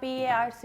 PARC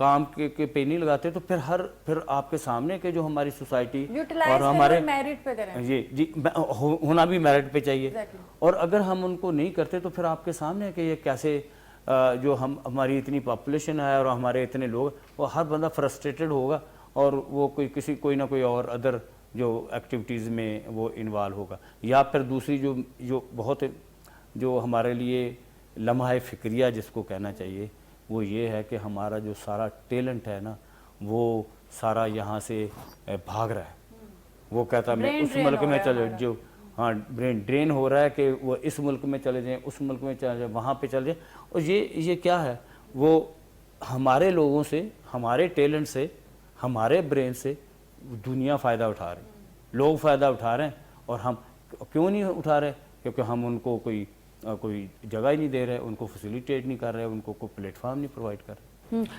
کام کے پہ نہیں لگاتے تو پھر آپ کے سامنے کہ جو ہماری سوسائٹی یوٹیلائز اور ہمارے میرٹ پہ کریں. جی ہونا بھی میرٹ پہ چاہیے. Exactly. اور اگر ہم ان کو نہیں کرتے تو پھر آپ کے سامنے ہے کہ یہ کیسے جو ہماری اتنی پاپولیشن ہے اور ہمارے اتنے لوگ, وہ ہر بندہ فرسٹریٹڈ ہوگا اور وہ کوئی نہ کوئی اور ادر جو ایکٹیویٹیز میں وہ انوالو ہوگا. یا پھر دوسری جو بہت جو ہمارے لیے لمحہ فکریہ جس کو کہنا چاہیے وہ یہ ہے کہ ہمارا جو سارا ٹیلنٹ ہے نا وہ سارا یہاں سے بھاگ رہا ہے. وہ کہتا ہے میں اس ملک میں چلے جو ہاں برین ڈرین ہو رہا ہے کہ وہ اس ملک میں چلے جائیں, اس ملک میں چلے جائیں, وہاں پہ چلے جائیں. اور یہ کیا ہے, وہ ہمارے لوگوں سے, ہمارے ٹیلنٹ سے, ہمارے برین سے دنیا فائدہ اٹھا رہے ہیں, لوگ فائدہ اٹھا رہے ہیں. اور ہم کیوں نہیں اٹھا رہے؟ کیونکہ ہم ان کو کوئی جگہ ہی نہیں دے رہے, ان کو فیسیلیٹیٹ نہیں کر رہے, ان کو کوئی پلیٹ فارم نہیں پرووائڈ کر رہے.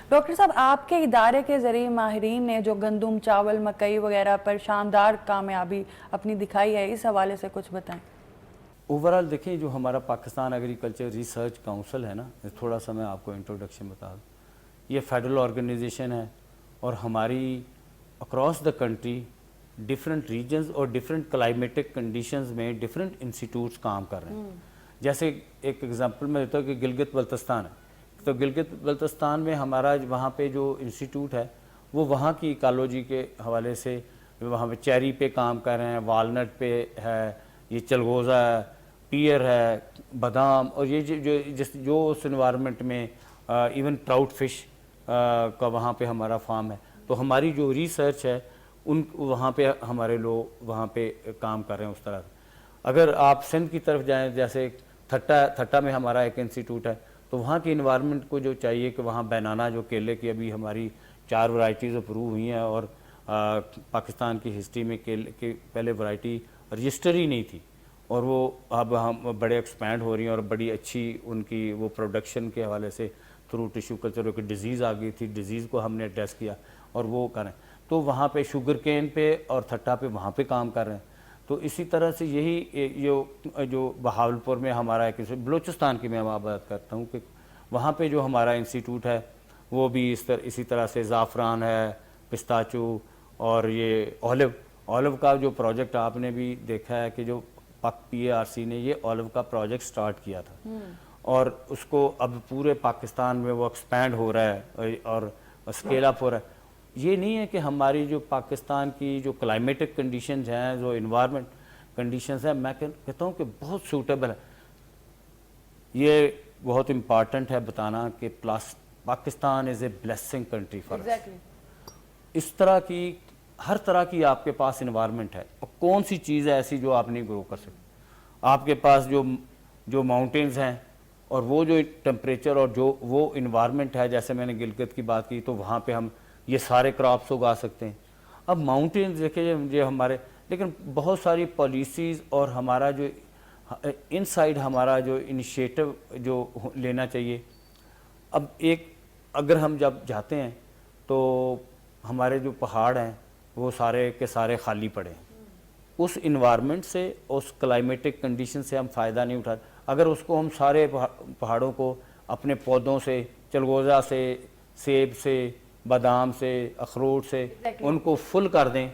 ڈاکٹر صاحب, آپ کے ادارے کے ذریعے ماہرین نے جو گندم, چاول, مکئی وغیرہ پر شاندار کامیابی اپنی دکھائی ہے, اس حوالے سے کچھ بتائیں. اوورال دیکھیں جو ہمارا پاکستان ایگریکلچر ریسرچ کاؤنسل ہے نا, تھوڑا سا میں آپ کو انٹروڈکشن بتا دوں. یہ فیڈرل آرگنائزیشن ہے اور ہماری across the country different regions اور ڈفرینٹ کلائمیٹک کنڈیشنز میں ڈفرینٹ انسٹیٹیوٹس کام کر رہے ہیں. جیسے ایک ایگزامپل میں دیتا ہوں کہ گلگت بلتستان ہے, تو گلگت بلتستان میں ہمارا وہاں پہ جو انسٹیٹیوٹ ہے وہ وہاں کی ایکالوجی کے حوالے سے وہاں پہ چیری پہ کام کر رہے ہیں, والنٹ پہ ہے, یہ چلغوزہ ہے, پیئر ہے, بادام, اور یہ جو اس انوائرمنٹ میں ایون ٹراؤٹ فش کا وہاں پہ ہمارا فارم ہے. تو ہماری جو ریسرچ ہے وہاں پہ ہمارے لوگ وہاں پہ کام کر رہے ہیں اس طرح سے. اگر آپ سندھ کی طرف جائیں, جیسے تھٹا میں ہمارا ایک انسٹیٹیوٹ ہے, تو وہاں کی انوائرمنٹ کو جو چاہیے کہ وہاں بینانا جو کیلے کی ابھی ہماری 4 ورائٹیز اپروو ہوئی ہیں, اور پاکستان کی ہسٹری میں کیلے کی پہلے ورائٹی رجسٹر ہی نہیں تھی, اور وہ اب ہم بڑے ایکسپینڈ ہو رہی ہیں اور بڑی اچھی ان کی وہ پروڈکشن کے حوالے سے تھرو ٹیشو کلچر کی ڈیزیز آ گئی تھی, ڈیزیز کو ہم نے ایڈریس کیا اور وہ کریں. تو وہاں پہ شوگر کین پہ اور تھٹا پہ وہاں پہ کام کر رہے ہیں. تو اسی طرح سے یہی جو بہاولپور میں ہمارا ایک بلوچستان کی میں بات کرتا ہوں کہ وہاں پہ جو ہمارا انسٹیٹیوٹ ہے وہ بھی اسی طرح سے زعفران ہے, پستاچو, اور یہ اولو کا جو پروجیکٹ آپ نے بھی دیکھا ہے کہ جو PARC نے یہ اولو کا پروجیکٹ سٹارٹ کیا تھا, اور اس کو اب پورے پاکستان میں وہ ایکسپینڈ ہو رہا ہے اور اسکیل اپ ہو رہا ہے. یہ نہیں ہے کہ ہماری جو پاکستان کی جو کلائمیٹک کنڈیشنز ہیں, جو انوائرمنٹ کنڈیشنز ہیں, میں کہتا ہوں کہ بہت سوٹیبل ہے. یہ بہت امپارٹنٹ ہے بتانا کہ پاکستان از اے بلیسنگ کنٹری فار اس. اس طرح کی ہر طرح کی آپ کے پاس انوائرمنٹ ہے, اور کون سی چیز ہے ایسی جو آپ نہیں گرو کر سکتے. آپ کے پاس جو ماؤنٹینز ہیں اور وہ جو ٹمپریچر اور جو وہ انوائرمنٹ ہے, جیسے میں نے گلگت کی بات کی, تو وہاں پہ ہم یہ سارے کراپس اگا سکتے ہیں. اب ماؤنٹینز دیکھیں یہ ہمارے, لیکن بہت ساری پالیسیز اور ہمارا جو ان سائڈ ہمارا جو انیشیٹو جو لینا چاہیے. اب اگر ہم جب جاتے ہیں تو ہمارے جو پہاڑ ہیں وہ سارے کے سارے خالی پڑے ہیں. اس انوائرمنٹ سے, اس کلائمیٹک کنڈیشن سے ہم فائدہ نہیں اٹھاتے. اگر اس کو ہم سارے پہاڑوں کو اپنے پودوں سے, چلغوزہ سے, سیب سے, بادام سے, اخروٹ سے ان کو فل کر دیں,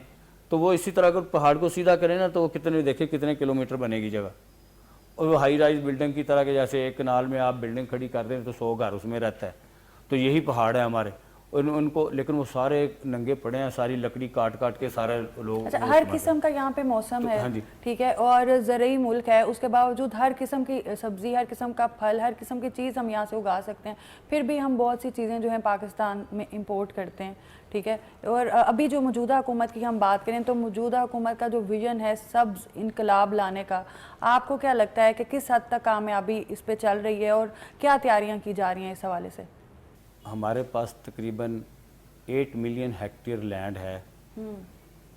تو وہ اسی طرح اگر پہاڑ کو سیدھا کریں نا تو وہ کتنے کلومیٹر بنے گی جگہ. اور وہ ہائی رائز بلڈنگ کی طرح کہ جیسے ایک کنال میں آپ بلڈنگ کھڑی کر دیں تو 100 گھر اس میں رہتا ہے. تو یہی پہاڑ ہے ہمارے ان کو, لیکن وہ سارے ننگے پڑے ہیں, ساری لکڑی کاٹ کے سارے لوگ. ہر قسم کا یہاں پہ موسم ہے, ٹھیک ہے, اور زرعی ملک ہے, اس کے باوجود ہر قسم کی سبزی, ہر قسم کا پھل, ہر قسم کی چیز ہم یہاں سے اگا سکتے ہیں. پھر بھی ہم بہت سی چیزیں جو ہیں پاکستان میں امپورٹ کرتے ہیں, ٹھیک ہے. اور ابھی جو موجودہ حکومت کی ہم بات کریں تو موجودہ حکومت کا جو ویژن ہے سبز انقلاب لانے کا, آپ کو کیا لگتا ہے کہ کس حد تک کامیابی اس پہ چل رہی ہے اور کیا تیاریاں کی جا رہی ہیں اس حوالے سے؟ ہمارے پاس تقریباً 8 ملین ہیکٹیئر لینڈ ہے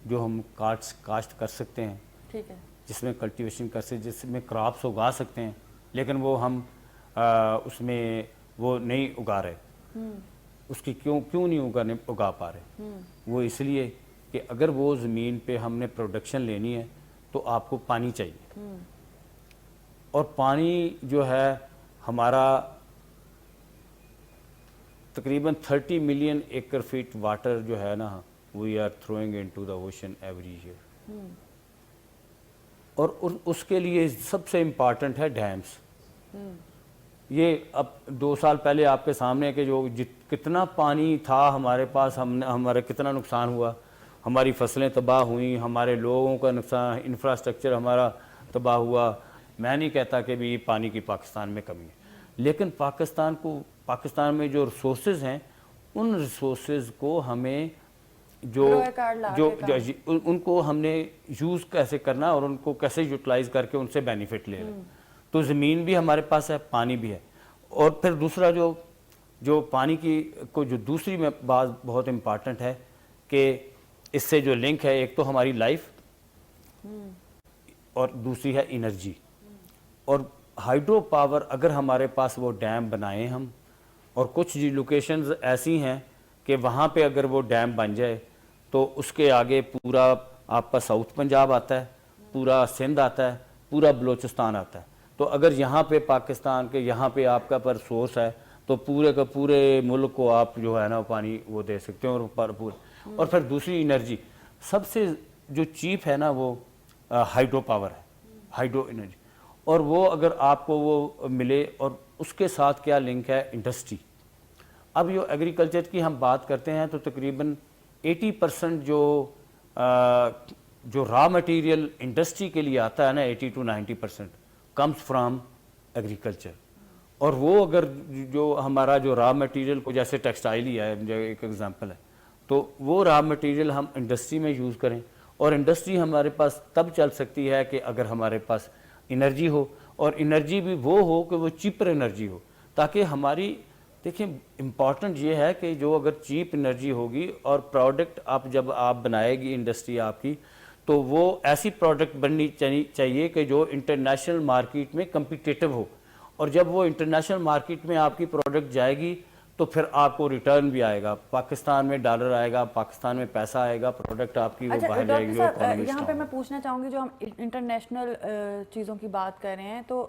جو ہم کاشت کر سکتے ہیں, ٹھیک ہے, جس میں کلٹیویشن کر سکتے, جس میں کراپس اگا سکتے ہیں, لیکن وہ ہم اس میں وہ نہیں اگا رہے. اس کی کیوں نہیں اگا پا رہے؟ وہ اس لیے کہ اگر وہ زمین پہ ہم نے پروڈکشن لینی ہے تو آپ کو پانی چاہیے, اور پانی جو ہے ہمارا تقریباً 30 ملین ایکر فیٹ واٹر جو ہے نا we are throwing in to the ocean every year. اور اس کے لیے سب سے امپارٹنٹ ہے ڈیمس. یہ اب 2 سال پہلے آپ کے سامنے کہ جو کتنا پانی تھا ہمارے پاس, ہمارا کتنا نقصان ہوا, ہماری فصلیں تباہ ہوئیں, ہمارے لوگوں کا نقصان, انفراسٹرکچر ہمارا تباہ ہوا. میں نہیں کہتا کہ بھی پانی کی پاکستان میں کمی ہے, لیکن پاکستان میں جو ریسورسز ہیں ان ریسورسز کو ہمیں ان کو ہم نے یوز کیسے کرنا اور ان کو کیسے یوٹیلائز کر کے ان سے بینیفٹ لے لیں. تو زمین بھی ہمارے پاس ہے, پانی بھی ہے. اور پھر دوسرا جو پانی کی کو جو دوسری میں بات بہت امپارٹنٹ ہے کہ اس سے جو لنک ہے, ایک تو ہماری لائف اور دوسری ہے انرجی. اور ہائیڈرو پاور اگر ہمارے پاس وہ ڈیم بنائیں ہم, اور کچھ لوکیشنز ایسی ہیں کہ وہاں پہ اگر وہ ڈیم بن جائے تو اس کے آگے پورا آپ کا ساؤتھ پنجاب آتا ہے, پورا سندھ آتا ہے, پورا بلوچستان آتا ہے. تو اگر یہاں پہ پاکستان کے یہاں پہ آپ کا پر سورس ہے تو پورے کا پورے ملک کو آپ جو ہے نا پانی وہ دے سکتے ہیں. اور پھر دوسری انرجی سب سے جو چیپ ہے نا وہ ہائیڈرو پاور ہے, ہائیڈرو انرجی. اور وہ اگر آپ کو وہ ملے, اور اس کے ساتھ کیا لنک ہے, انڈسٹری. اب جو ایگریکلچر کی ہم بات کرتے ہیں تو تقریباً 80% جو را مٹیریل انڈسٹری کے لیے آتا ہے نا, 80 to 90% کمز فرام ایگریکلچر. اور وہ اگر جو ہمارا جو را مٹیریل کو جیسے ٹیکسٹائل ہی ہے جو ایک ایگزامپل ہے, تو وہ را مٹیریل ہم انڈسٹری میں یوز کریں. اور انڈسٹری ہمارے پاس تب چل سکتی ہے کہ اگر ہمارے پاس انرجی ہو, اور انرجی بھی وہ ہو کہ وہ چیپر انرجی ہو. تاکہ ہماری دیکھیں امپورٹنٹ یہ ہے کہ جو اگر چیپ انرجی ہوگی اور پروڈکٹ جب آپ بنائے گی انڈسٹری آپ کی, تو وہ ایسی پروڈکٹ بننی چاہیے کہ جو انٹرنیشنل مارکیٹ میں کمپیٹیٹو ہو. اور جب وہ انٹرنیشنل مارکیٹ میں آپ کی پروڈکٹ جائے گی تو پھر آپ کو ریٹرن بھی آئے گا, پاکستان میں ڈالر آئے گا, پاکستان میں پیسہ آئے گا, پروڈکٹ آپ کی وہ باہر جائے گی. یہاں پہ میں پوچھنا چاہوں گی, جو ہم انٹرنیشنل چیزوں کی بات کر رہے ہیں تو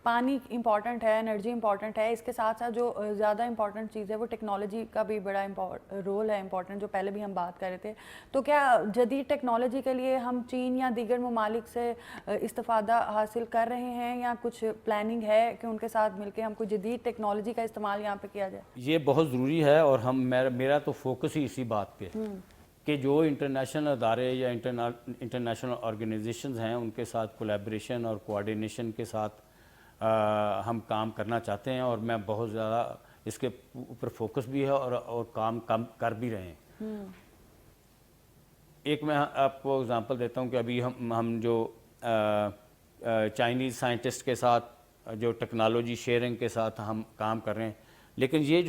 پانی امپورٹنٹ ہے, انرجی امپورٹنٹ ہے, اس کے ساتھ ساتھ جو زیادہ امپورٹنٹ چیز ہے وہ ٹیکنالوجی کا بھی بڑا رول ہے امپورٹنٹ, جو پہلے بھی ہم بات کر رہے تھے. تو کیا جدید ٹیکنالوجی کے لیے ہم چین یا دیگر ممالک سے استفادہ حاصل کر رہے ہیں, یا کچھ پلاننگ ہے کہ ان کے ساتھ مل کے ہم کوئی جدید ٹیکنالوجی کا استعمال یہاں پہ کیا جائے؟ یہ بہت ضروری ہے, اور میرا تو فوکس ہی اسی بات پہ کہ جو انٹرنیشنل ادارے یا انٹرنیشنل آرگنائزیشنز ہیں ان کے ساتھ کولیبریشن اور کوآرڈینیشن کے ساتھ ہم کام کرنا چاہتے ہیں. اور میں بہت زیادہ اس کے اوپر فوکس بھی ہے اور کام کر بھی رہے ہیں. ایک میں آپ کو اگزامپل دیتا ہوں کہ ابھی ہم جو چائنیز سائنٹسٹ کے ساتھ جو ٹیکنالوجی شیئرنگ کے ساتھ ہم کام کر رہے ہیں, لیکن یہ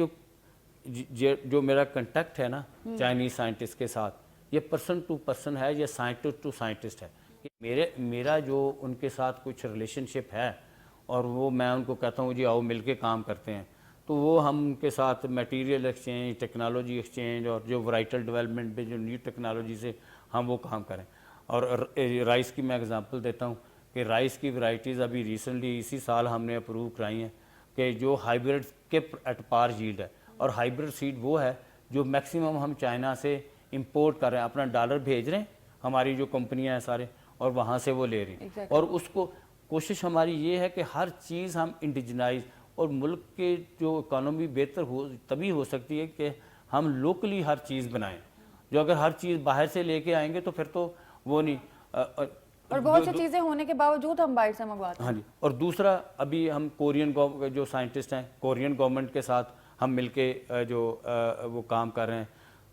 جو میرا کنٹیکٹ ہے نا چائنیز سائنٹسٹ کے ساتھ, یہ پرسن ٹو پرسن ہے, یہ سائنٹسٹ ٹو سائنٹسٹ ہے. میرا جو ان کے ساتھ کچھ ریلیشن شپ ہے, اور وہ میں ان کو کہتا ہوں جی آؤ مل کے کام کرتے ہیں, تو وہ ہم ان کے ساتھ میٹیریل ایکسچینج, ٹیکنالوجی ایکسچینج, اور جو ورائٹل ڈیولپمنٹ پہ جو نیو ٹیکنالوجی سے ہم وہ کام کریں. اور رائس کی میں اگزامپل دیتا ہوں کہ رائس کی ورائٹیز ابھی ریسنٹلی اسی سال ہم نے اپروو کرائی ہیں کہ جو ہائیبریڈ کے ایٹ پار ییلڈ ہے. اور ہائیبریڈ سیڈ وہ ہے جو میکسیمم ہم چائنا سے امپورٹ کر رہے ہیں, اپنا ڈالر بھیج رہے ہیں ہماری جو کمپنیاں ہیں سارے, اور وہاں سے وہ لے رہی ہیں. اور اس کو کوشش ہماری یہ ہے کہ ہر چیز ہم انڈیجنائز, اور ملک کے جو اکانومی بہتر تبھی ہو سکتی ہے کہ ہم لوکلی ہر چیز بنائیں. جو اگر ہر چیز باہر سے لے کے آئیں گے تو پھر تو وہ نہیں. اور بہت سی چیزیں ہونے کے باوجود ہم باہر سے منگواتے ہیں. ہاں جی. اور دوسرا ابھی ہم کورین جو سائنٹسٹ ہیں, کورین گورنمنٹ کے ساتھ ہم مل کے جو وہ کام کر رہے ہیں,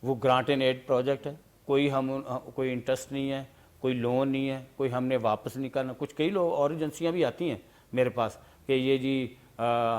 وہ گرانٹ اینڈ ایڈ پروجیکٹ ہے. کوئی انٹرسٹ نہیں ہے, کوئی لون نہیں ہے, کوئی ہم نے واپس نہیں کرنا. کئی لوگ اور ایجنسیاں بھی آتی ہیں میرے پاس کہ یہ جی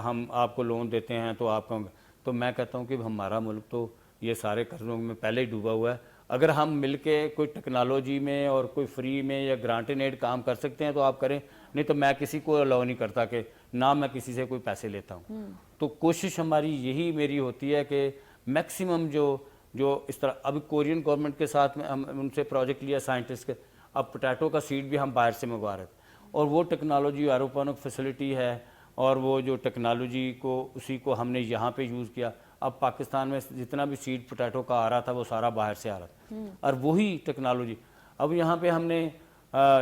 ہم آپ کو لون دیتے ہیں تو آپ کو, تو میں کہتا ہوں کہ ہمارا ملک تو یہ سارے قرضوں میں پہلے ہی ڈوبا ہوا ہے. اگر ہم مل کے کوئی ٹیکنالوجی میں اور کوئی فری میں یا گرانٹ اینڈ ایڈ کام کر سکتے ہیں تو آپ کریں, نہیں تو میں کسی کو الاؤ نہیں کرتا کہ نہ میں کسی سے کوئی پیسے لیتا ہوں. تو کوشش ہماری یہی میری ہوتی ہے کہ میکسیمم جو اس طرح, اب کورین گورنمنٹ کے ساتھ میں ہم ان سے پروجیکٹ لیا سائنٹسٹ کے, اب پوٹیٹو کا سیڈ بھی ہم باہر سے منگوا رہے تھے, اور وہ ٹیکنالوجی ایروپونک فیسلٹی ہے, اور وہ جو ٹیکنالوجی کو اسی کو ہم نے یہاں پہ یوز کیا. اب پاکستان میں جتنا بھی سیڈ پوٹیٹو کا آ رہا تھا وہ سارا باہر سے آ رہا تھا، اور وہی ٹیکنالوجی اب یہاں پہ ہم نے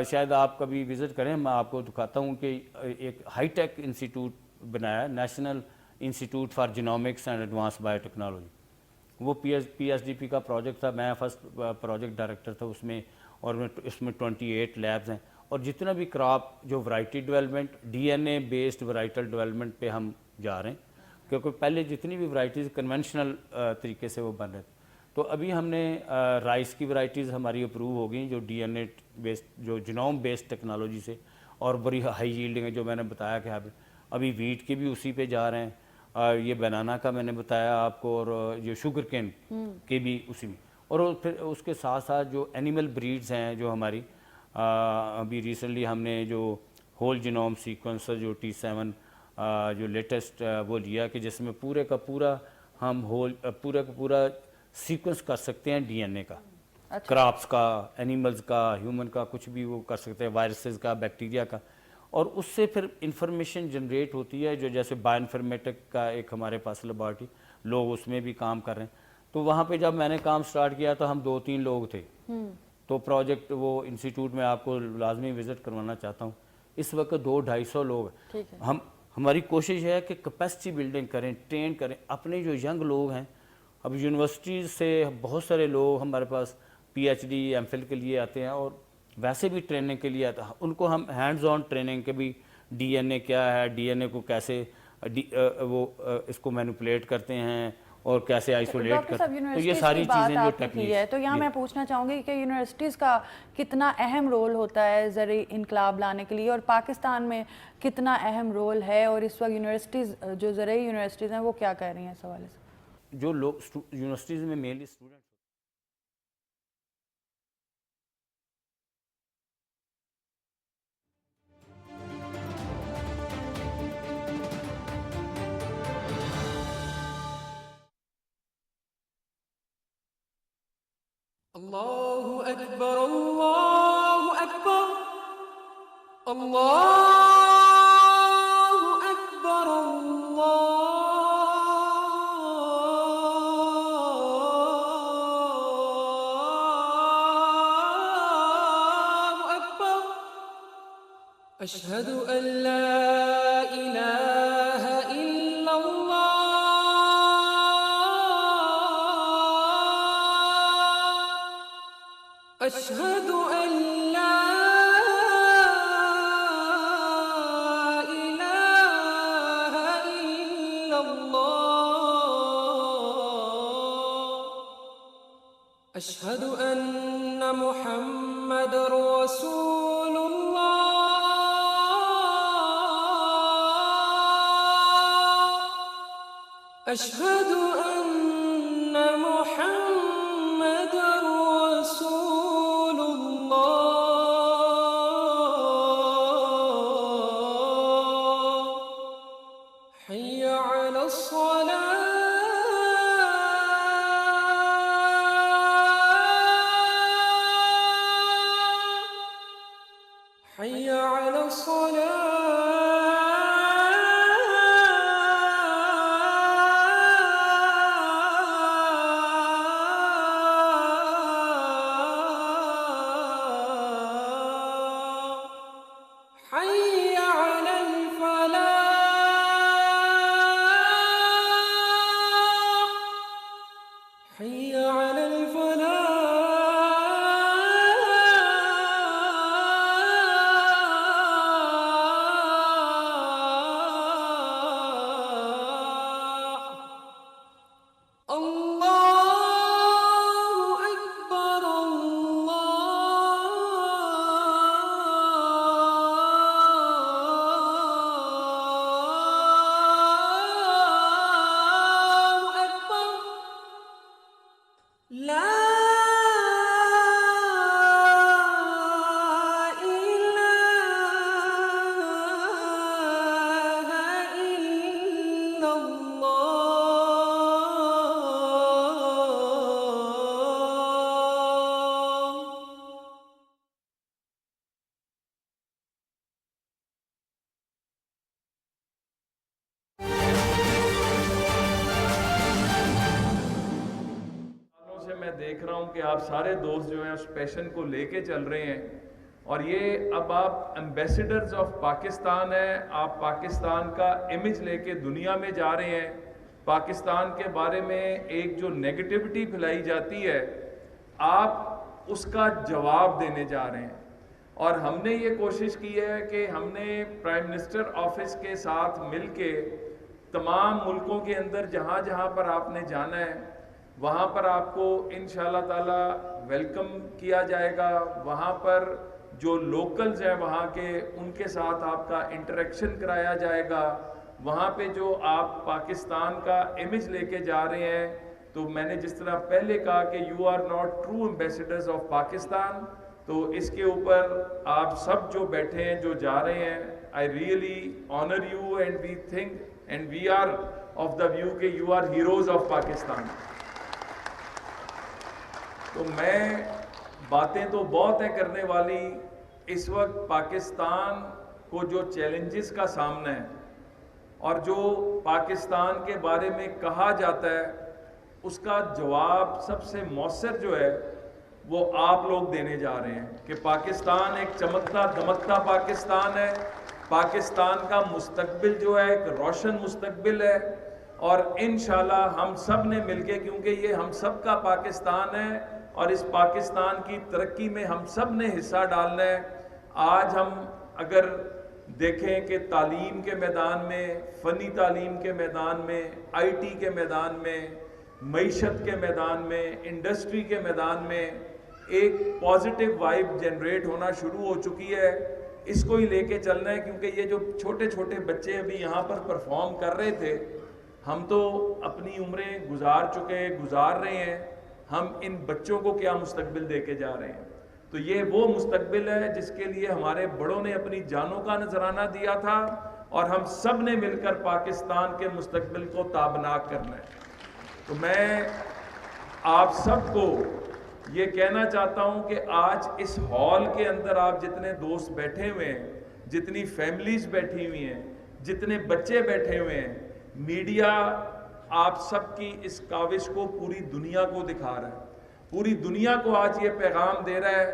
شاید آپ کبھی وزٹ کریں، میں آپ کو دکھاتا ہوں کہ ایک ہائی ٹیک انسٹیٹیوٹ بنایا، national institute for genomics and advance bio technology. وہ پی ایس ڈی پی کا پروجیکٹ تھا، میں فرسٹ پروجیکٹ ڈائریکٹر تھا اس میں، اور اس میں 28 لیبز ہیں، اور جتنا بھی کراپ جو ورائٹی ڈیولپمنٹ ڈی این اے بیسڈ ورائٹل ڈیولپمنٹ پہ ہم جا رہے ہیں، کیونکہ پہلے جتنی بھی ورائٹیز کنونشنل طریقے سے وہ بن رہے تھے. تو ابھی ہم نے رائس کی ورائٹیز ہماری اپروو ہو گئیں جو ڈی این اے بیسڈ جو جینوم بیسڈ ٹیکنالوجی سے، اور بڑی ہائی ییلڈنگ ہے جو میں نے بتایا کہ ابھی ویٹ کے بھی اسی پہ جا رہے ہیں، یہ بنانا کا میں نے بتایا آپ کو، اور یہ شوگر کین کے بھی اسی میں. اور پھر اس کے ساتھ ساتھ جو اینیمل بریڈز ہیں جو ہماری ابھی ریسنٹلی ہم نے جو ہول جینوم سیکوینسر جو T7 جو لیٹسٹ وہ لیا کہ جس میں پورے کا پورا ہم پورا کا پورا سیکوینس کر سکتے ہیں ڈی این اے کا، کراپس کا، اینیملز کا، ہیومن کا، کچھ بھی وہ کر سکتے ہیں، وائرسز کا، بیکٹیریا کا، اور اس سے پھر انفارمیشن جنریٹ ہوتی ہے جو جیسے بایو انفارمیٹک کا ایک ہمارے پاس لیبارٹری، لوگ اس میں بھی کام کر رہے ہیں. تو وہاں پہ جب میں نے کام سٹارٹ کیا تو ہم 2-3 لوگ تھے. تو پروجیکٹ وہ انسٹیٹیوٹ میں آپ کو لازمی وزٹ کروانا چاہتا ہوں. اس وقت 200-250 لوگ ہیں. ہماری کوشش ہے کہ کیپیسٹی بلڈنگ کریں، ٹرین کریں اپنے جو ینگ لوگ ہیں. اب یونیورسٹیز سے بہت سارے لوگ ہمارے پاس P H D M Phil کے لیے آتے ہیں، اور ویسے بھی ٹریننگ کے لیے آتا ہے. ان کو ہم ہینڈز آن ٹریننگ کے بھی، ڈی این اے کیا ہے، ڈی این اے کو کیسے وہ اس کو مینوپولیٹ کرتے ہیں اور کیسے آئسولیٹ ڈاکٹر کرتے صاحب، ہیں. تو یہ یونیورسٹیز ساری کی بات چیزیں جو آپ نے کی ہے، تو یہاں میں پوچھنا چاہوں گی کہ یونیورسٹیز کا کتنا اہم رول ہوتا ہے زرعی انقلاب لانے کے لیے، اور پاکستان میں کتنا اہم رول ہے، اور اس وقت یونیورسٹیز جو زرعی یونیورسٹیز ہیں وہ کیا کہہ رہی ہیں اس حوالے سے؟ جو لوگ یونیورسٹیز میں مینلی اسٹوڈنٹ الله أكبر الله أكبر الله أكبر الله أكبر أشهد أن لا إله إلا الله أشهد أن لا إله إلا الله أشهد أن محمد رسول الله أشهد أن محمد رسول الله حي على الصلاة حي على الصلاة حي على الفلاح حي على الفلاح الله أكبر الله أكبر لا میں دیکھ رہا ہوں کہ آپ سارے دوست جو ہیں اس پیشن کو لے کے چل رہے ہیں, اور یہ اب آپ ایمبیسیڈرز آف پاکستان ہیں, آپ پاکستان کا امیج لے کے دنیا میں جا رہے ہیں. پاکستان کے بارے میں ایک جو نیگیٹیوٹی پھیلائی جاتی ہے آپ اس کا جواب دینے جا رہے ہیں. اور ہم نے یہ کوشش کی ہے کہ ہم نے پرائم منسٹر آفس کے ساتھ مل کے تمام ملکوں کے اندر جہاں جہاں پر آپ نے جانا ہے وہاں پر آپ کو انشاءاللہ تعالی ویلکم کیا جائے گا. وہاں پر جو لوکلز ہیں وہاں کے, ان کے ساتھ آپ کا انٹریکشن کرایا جائے گا. وہاں پہ جو آپ پاکستان کا امیج لے کے جا رہے ہیں, تو میں نے جس طرح پہلے کہا کہ you are not true ambassadors of Pakistan, تو اس کے اوپر آپ سب جو بیٹھے ہیں جو جا رہے ہیں, I really honour you and we think and we are of the view کہ you are heroes of Pakistan. تو میں باتیں تو بہت ہیں کرنے والی. اس وقت پاکستان کو جو چیلنجز کا سامنا ہے اور جو پاکستان کے بارے میں کہا جاتا ہے اس کا جواب سب سے مؤثر جو ہے وہ آپ لوگ دینے جا رہے ہیں کہ پاکستان ایک چمکتا دمکتا پاکستان ہے. پاکستان کا مستقبل جو ہے ایک روشن مستقبل ہے, اور انشاءاللہ ہم سب نے مل کے, کیونکہ یہ ہم سب کا پاکستان ہے اور اس پاکستان کی ترقی میں ہم سب نے حصہ ڈالنا ہے. آج ہم اگر دیکھیں کہ تعلیم کے میدان میں, فنی تعلیم کے میدان میں, آئی ٹی کے میدان میں, معیشت کے میدان میں, انڈسٹری کے میدان میں ایک پازیٹیو وائب جنریٹ ہونا شروع ہو چکی ہے. اس کو ہی لے کے چلنا ہے, کیونکہ یہ جو چھوٹے چھوٹے بچے ابھی یہاں پر پرفارم کر رہے تھے, ہم تو اپنی عمریں گزار رہے ہیں, ہم ان بچوں کو کیا مستقبل دے کے جا رہے ہیں. تو یہ وہ مستقبل ہے جس کے لیے ہمارے بڑوں نے اپنی جانوں کا نذرانہ دیا تھا, اور ہم سب نے مل کر پاکستان کے مستقبل کو تابناک کرنا ہے. تو میں آپ سب کو یہ کہنا چاہتا ہوں کہ آج اس ہال کے اندر آپ جتنے دوست بیٹھے ہوئے ہیں, جتنی فیملیز بیٹھی ہوئی ہیں, جتنے بچے بیٹھے ہوئے ہیں, میڈیا آپ سب کی اس کاوش کو پوری دنیا کو دکھا رہا ہے. پوری دنیا کو آج یہ پیغام دے رہا ہے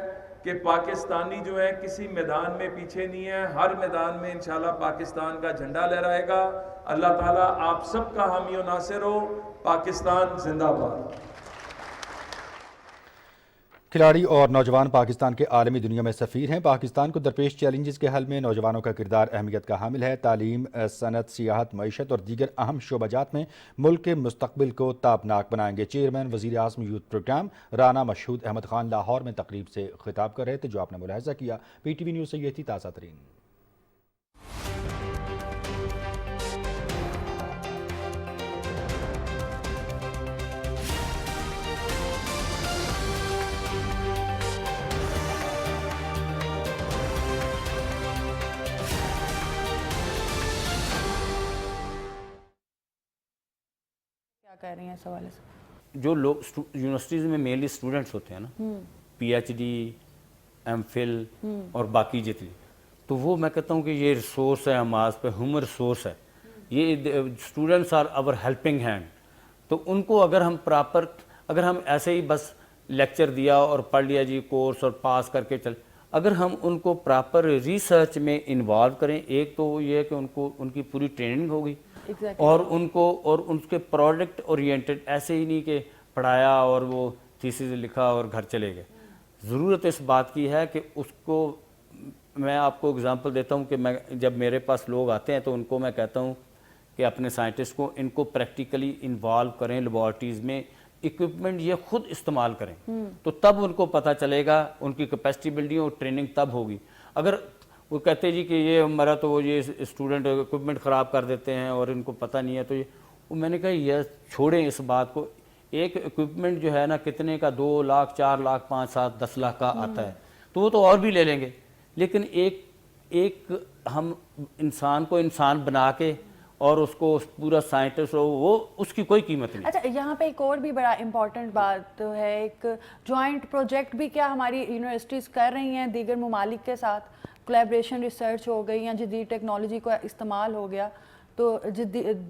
کہ پاکستانی جو ہے کسی میدان میں پیچھے نہیں ہے, ہر میدان میں انشاءاللہ پاکستان کا جھنڈا لہرائے گا. اللہ تعالیٰ آپ سب کا حامی و ناصر ہو. پاکستان زندہ باد. کھلاڑی اور نوجوان پاکستان کے عالمی دنیا میں سفیر ہیں. پاکستان کو درپیش چیلنجز کے حل میں نوجوانوں کا کردار اہمیت کا حامل ہے. تعلیم, صنعت, سیاحت, معیشت اور دیگر اہم شعبہ جات میں ملک کے مستقبل کو تابناک بنائیں گے. چیئرمین وزیر اعظم یوتھ پروگرام رانا مشہود احمد خان لاہور میں تقریب سے خطاب کر رہے تھے. جو آپ نے ملاحظہ کیا, پی ٹی وی نیوز سے یہ تھی تازہ ترین. کہہ رہی ہیں اس حوالے سے. جو لوگ یونیورسٹیز میں مینلی اسٹوڈنٹس ہوتے ہیں نا, P H D, M Phil اور باقی جتنی, تو وہ میں کہتا ہوں کہ یہ ریسورس ہے ہمارے پہ, ہیومن ریسورس ہے. یہ اسٹوڈنٹس آر اور ہیلپنگ ہینڈ. تو ان کو اگر ہم پراپر, اگر ہم ایسے ہی بس لیکچر دیا اور پڑھ لیا جی کورس اور پاس کر کے چل, اگر ہم ان کو پراپر ریسرچ میں انوالو کریں, ایک تو یہ ہے کہ ان کو ان کی پوری ٹریننگ ہوگی, اور ان کو اور ان کے پروڈکٹ اورینٹڈ, ایسے ہی نہیں کہ پڑھایا اور وہ تھیسس لکھا اور گھر چلے گئے. ضرورت اس بات کی ہے کہ اس کو, میں آپ کو اگزامپل دیتا ہوں کہ میں جب میرے پاس لوگ آتے ہیں تو ان کو میں کہتا ہوں کہ اپنے سائنٹسٹ کو ان کو پریکٹیکلی انوالو کریں لیبارٹریز میں, اکوپمنٹ یہ خود استعمال کریں, تو تب ان کو پتہ چلے گا, ان کی کیپیسٹی بلڈنگ اور ٹریننگ تب ہوگی. اگر وہ کہتے جی کہ یہ ہمارا تو وہ یہ اسٹوڈنٹ اکوپمنٹ خراب کر دیتے ہیں اور ان کو پتہ نہیں ہے, تو یہ میں نے کہا یہ چھوڑیں اس بات کو. ایک اکوپمنٹ جو ہے نا کتنے کا, 2 لاکھ 4 لاکھ 5 7 10 لاکھ کا آتا ہے, تو وہ تو اور بھی لے لیں گے, لیکن ایک ہم انسان کو انسان بنا کے اور اس کو پورا سائنٹسٹ ہو, وہ اس کی کوئی قیمت نہیں. اچھا, یہاں پہ ایک اور بھی بڑا امپورٹنٹ بات ہے, ایک جوائنٹ پروجیکٹ بھی کیا ہماری یونیورسٹیز کر رہی ہیں دیگر ممالک کے ساتھ, کولیبریشن ریسرچ ہو گئی یا جدید ٹیکنالوجی کا استعمال ہو گیا, تو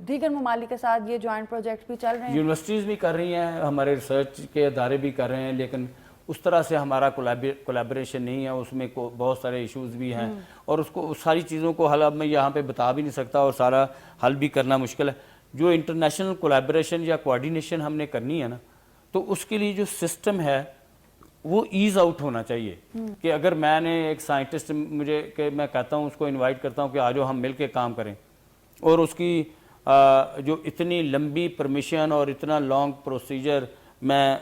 دیگر ممالک کے ساتھ یہ جوائنٹ پروجیکٹ بھی چل رہے ہیں؟ یونیورسٹیز بھی کر رہی ہیں, ہمارے ریسرچ کے ادارے بھی کر رہے ہیں, لیکن اس طرح سے ہمارا کولیبریشن نہیں ہے, اس میں بہت سارے ایشوز بھی ہیں, اور اس کو ساری چیزوں کو حل اب میں یہاں پہ بتا بھی نہیں سکتا, اور سارا حل بھی کرنا مشکل ہے. جو انٹرنیشنل کولیبریشن یا کوآرڈینیشن ہم نے کرنی ہے نا, تو اس کے لیے جو سسٹم ہے وہ ایز آؤٹ ہونا چاہیے. کہ اگر میں نے ایک سائنٹسٹ مجھے کہ میں کہتا ہوں, اس کو انوائٹ کرتا ہوں کہ آ جاؤ ہم مل کے کام کریں, اور اس کی جو اتنی لمبی پرمیشن اور اتنا لانگ پروسیجر میں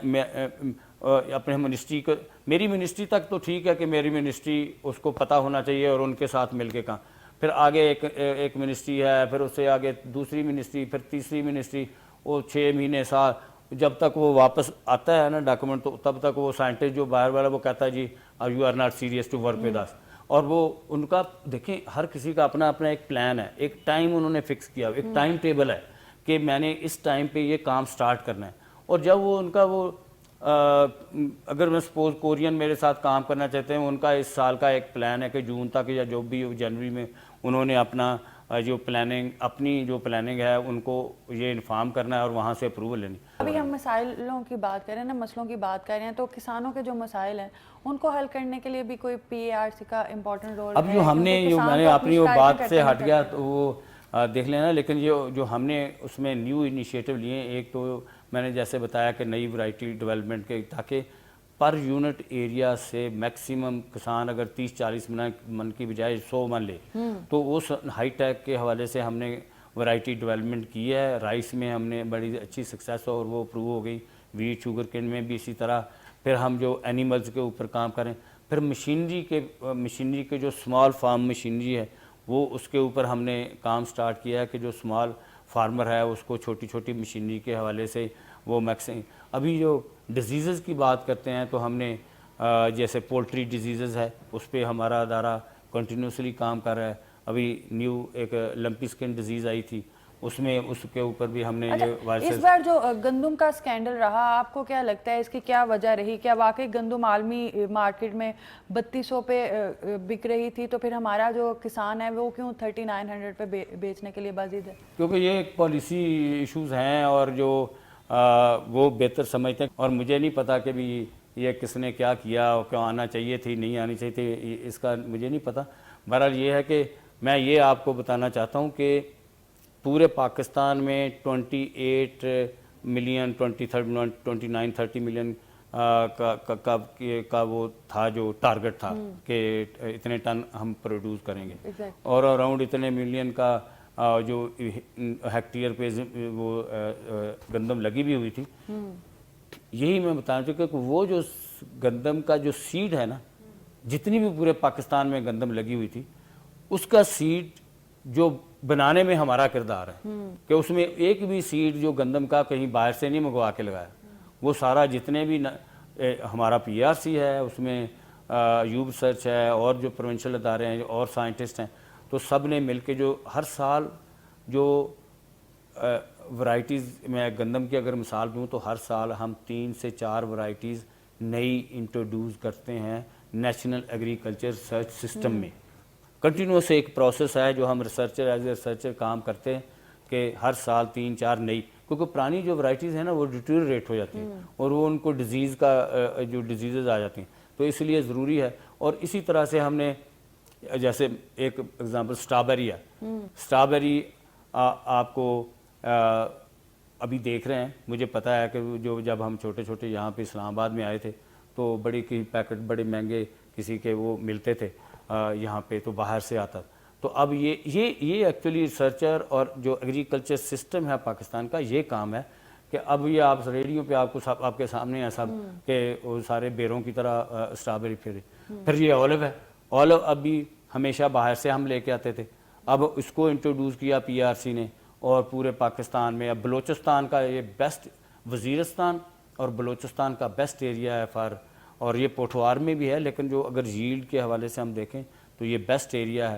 اپنے منسٹری کو, میری منسٹری تک تو ٹھیک ہے کہ میری منسٹری اس کو پتہ ہونا چاہیے اور ان کے ساتھ مل کے کام, پھر آگے ایک منسٹری ہے, پھر اس سے آگے دوسری منسٹری, پھر تیسری منسٹری, وہ 6 مہینے سال جب تک وہ واپس آتا ہے نا ڈاکومنٹ, تو تب تک وہ سائنٹسٹ جو باہر والا وہ کہتا ہے جی you are not serious to work with us. اور وہ ان کا دیکھیں ہر کسی کا اپنا اپنا ایک پلان ہے, ایک ٹائم انہوں نے فکس کیا, ایک ٹائم ٹیبل ہے کہ میں نے اس ٹائم پہ یہ کام سٹارٹ کرنا ہے. اور جب وہ ان کا وہ اگر میں سپوز کورین میرے ساتھ کام کرنا چاہتے ہیں, ان کا اس سال کا ایک پلان ہے کہ جون تک یا جو بھی جنوری میں انہوں نے اپنا جو اپنی جو پلاننگ ہے ان کو یہ انفارم کرنا ہے اور وہاں سے اپروول لینی. ابھی ہم مسائلوں کی بات کر رہے ہیں نا, مسئلوں کی بات کر رہے ہیں, تو کسانوں کے جو مسائل ہیں ان کو حل کرنے کے لیے بھی کوئی پی اے آر سی کا امپورٹنٹ رول ہے. اب جو ہم نے میں نے اپنی وہ بات سے ہٹ گیا تو وہ دیکھ لینا, لیکن جو ہم نے اس میں نیو انیشیٹو لیے, ایک تو میں نے جیسے بتایا کہ نئی ورائٹی ڈیولپمنٹ کے, تاکہ پر یونٹ ایریا سے میکسیمم کسان اگر 30-40 من کی بجائے 100 من لے, تو اس ہائی ٹیک کے حوالے سے ہم نے ورائٹی ڈیولپمنٹ کی ہے. رائس میں ہم نے بڑی اچھی سکسیس اور وہ اپروو ہو گئی, ویٹ شوگر کین میں بھی اسی طرح. پھر ہم جو اینیملز کے اوپر کام کریں, پھر مشینری کے جو اسمال فارم مشینری ہے وہ اس کے اوپر ہم نے کام سٹارٹ کیا ہے کہ جو اسمال فارمر ہے اس کو چھوٹی چھوٹی مشینری کے حوالے سے وہ میکسیم. ابھی جو ڈیزیزز کی بات کرتے ہیں تو ہم نے جیسے پولٹری ڈیزیزز ہے اس پہ ہمارا ادارہ کنٹینیوسلی کام کر رہا ہے. ابھی نیو ایک لمپی سکن ڈیزیز آئی تھی, اس میں اس کے اوپر بھی ہم نے اس بار جو گندم کا سکینڈل رہا, آپ کو کیا لگتا ہے اس کی کیا وجہ رہی؟ کیا واقعی گندم عالمی مارکیٹ میں 3200 پہ بک رہی تھی, تو پھر ہمارا جو کسان ہے وہ کیوں 3900 پہ بیچنے کے لیے بازید ہے؟ کیونکہ یہ ایک پالیسی ایشوز ہیں اور جو وہ بہتر سمجھتے ہیں, اور مجھے نہیں پتا کہ بھی یہ کس نے کیا کیا, کیوں آنا چاہیے تھی نہیں آنی چاہیے تھی, اس کا مجھے نہیں پتا. بہرحال یہ ہے کہ میں یہ آپ کو بتانا چاہتا ہوں کہ پورے پاکستان میں 28 ملین 29-30 ملین کا وہ تھا جو ٹارگٹ تھا کہ اتنے ٹن ہم پروڈیوس کریں گے, اور اراؤنڈ اتنے ملین کا جو ہیکٹیئر پہ وہ گندم لگی بھی ہوئی تھی. یہی میں بتانا چاہوں کہ وہ جو گندم کا جو سیڈ ہے نا, جتنی بھی پورے پاکستان میں گندم لگی ہوئی تھی, اس کا سیڈ جو بنانے میں ہمارا کردار ہے کہ اس میں ایک بھی سیڈ جو گندم کا کہیں باہر سے نہیں منگوا کے لگایا. وہ سارا جتنے بھی ہمارا پی آر سی ہے, اس میں یوب ریسرچ ہے, اور جو پروونشل ادارے ہیں اور سائنٹسٹ ہیں, تو سب نے مل کے جو ہر سال جو ورائٹیز, میں گندم کی اگر مثال دوں تو ہر سال ہم 3 سے 4 ورائٹیز نئی انٹروڈیوس کرتے ہیں نیشنل ایگریکلچر ریسرچ سسٹم میں. کنٹینیوس ایک پروسیس ہے جو ہم ریسرچر ایز اے ریسرچر کام کرتے ہیں کہ ہر سال 3-4 نئی, کیونکہ پرانی جو ورائٹیز ہیں نا وہ ڈیٹیریٹ ہو جاتی ہیں اور وہ ان کو ڈیزیز کا جو ڈیزیزز آ جاتی ہیں, تو اس لیے ضروری ہے. اور اسی طرح سے ہم نے جیسے ایک ایگزامپل اسٹرابیری ہے, اسٹرابیری آپ کو ابھی دیکھ رہے ہیں, مجھے پتہ ہے کہ جو جب ہم چھوٹے چھوٹے یہاں پہ اسلام آباد میں آئے تھے تو بڑی کی پیکٹ بڑے مہنگے کسی کے وہ ملتے تھے یہاں پہ, تو باہر سے آتا. تو اب یہ ایکچولی ریسرچر اور جو ایگریکلچر سسٹم ہے پاکستان کا, یہ کام ہے کہ اب یہ آپ ریڈیو پہ آپ کو آپ کے سامنے ہے سب کہ وہ سارے بیروں کی طرح اسٹرابیری پھیرے. پھر یہ اولو ہے, اولو اب بھی ہمیشہ باہر سے ہم لے کے آتے تھے, اب اس کو انٹروڈیوس کیا پی آر سی نے, اور پورے پاکستان میں اب بلوچستان کا یہ بیسٹ, وزیرستان اور بلوچستان کا بیسٹ ایریا ہے فار, اور یہ پوٹھوار میں بھی ہے, لیکن جو اگر ییلڈ کے حوالے سے ہم دیکھیں تو یہ بیسٹ ایریا ہے.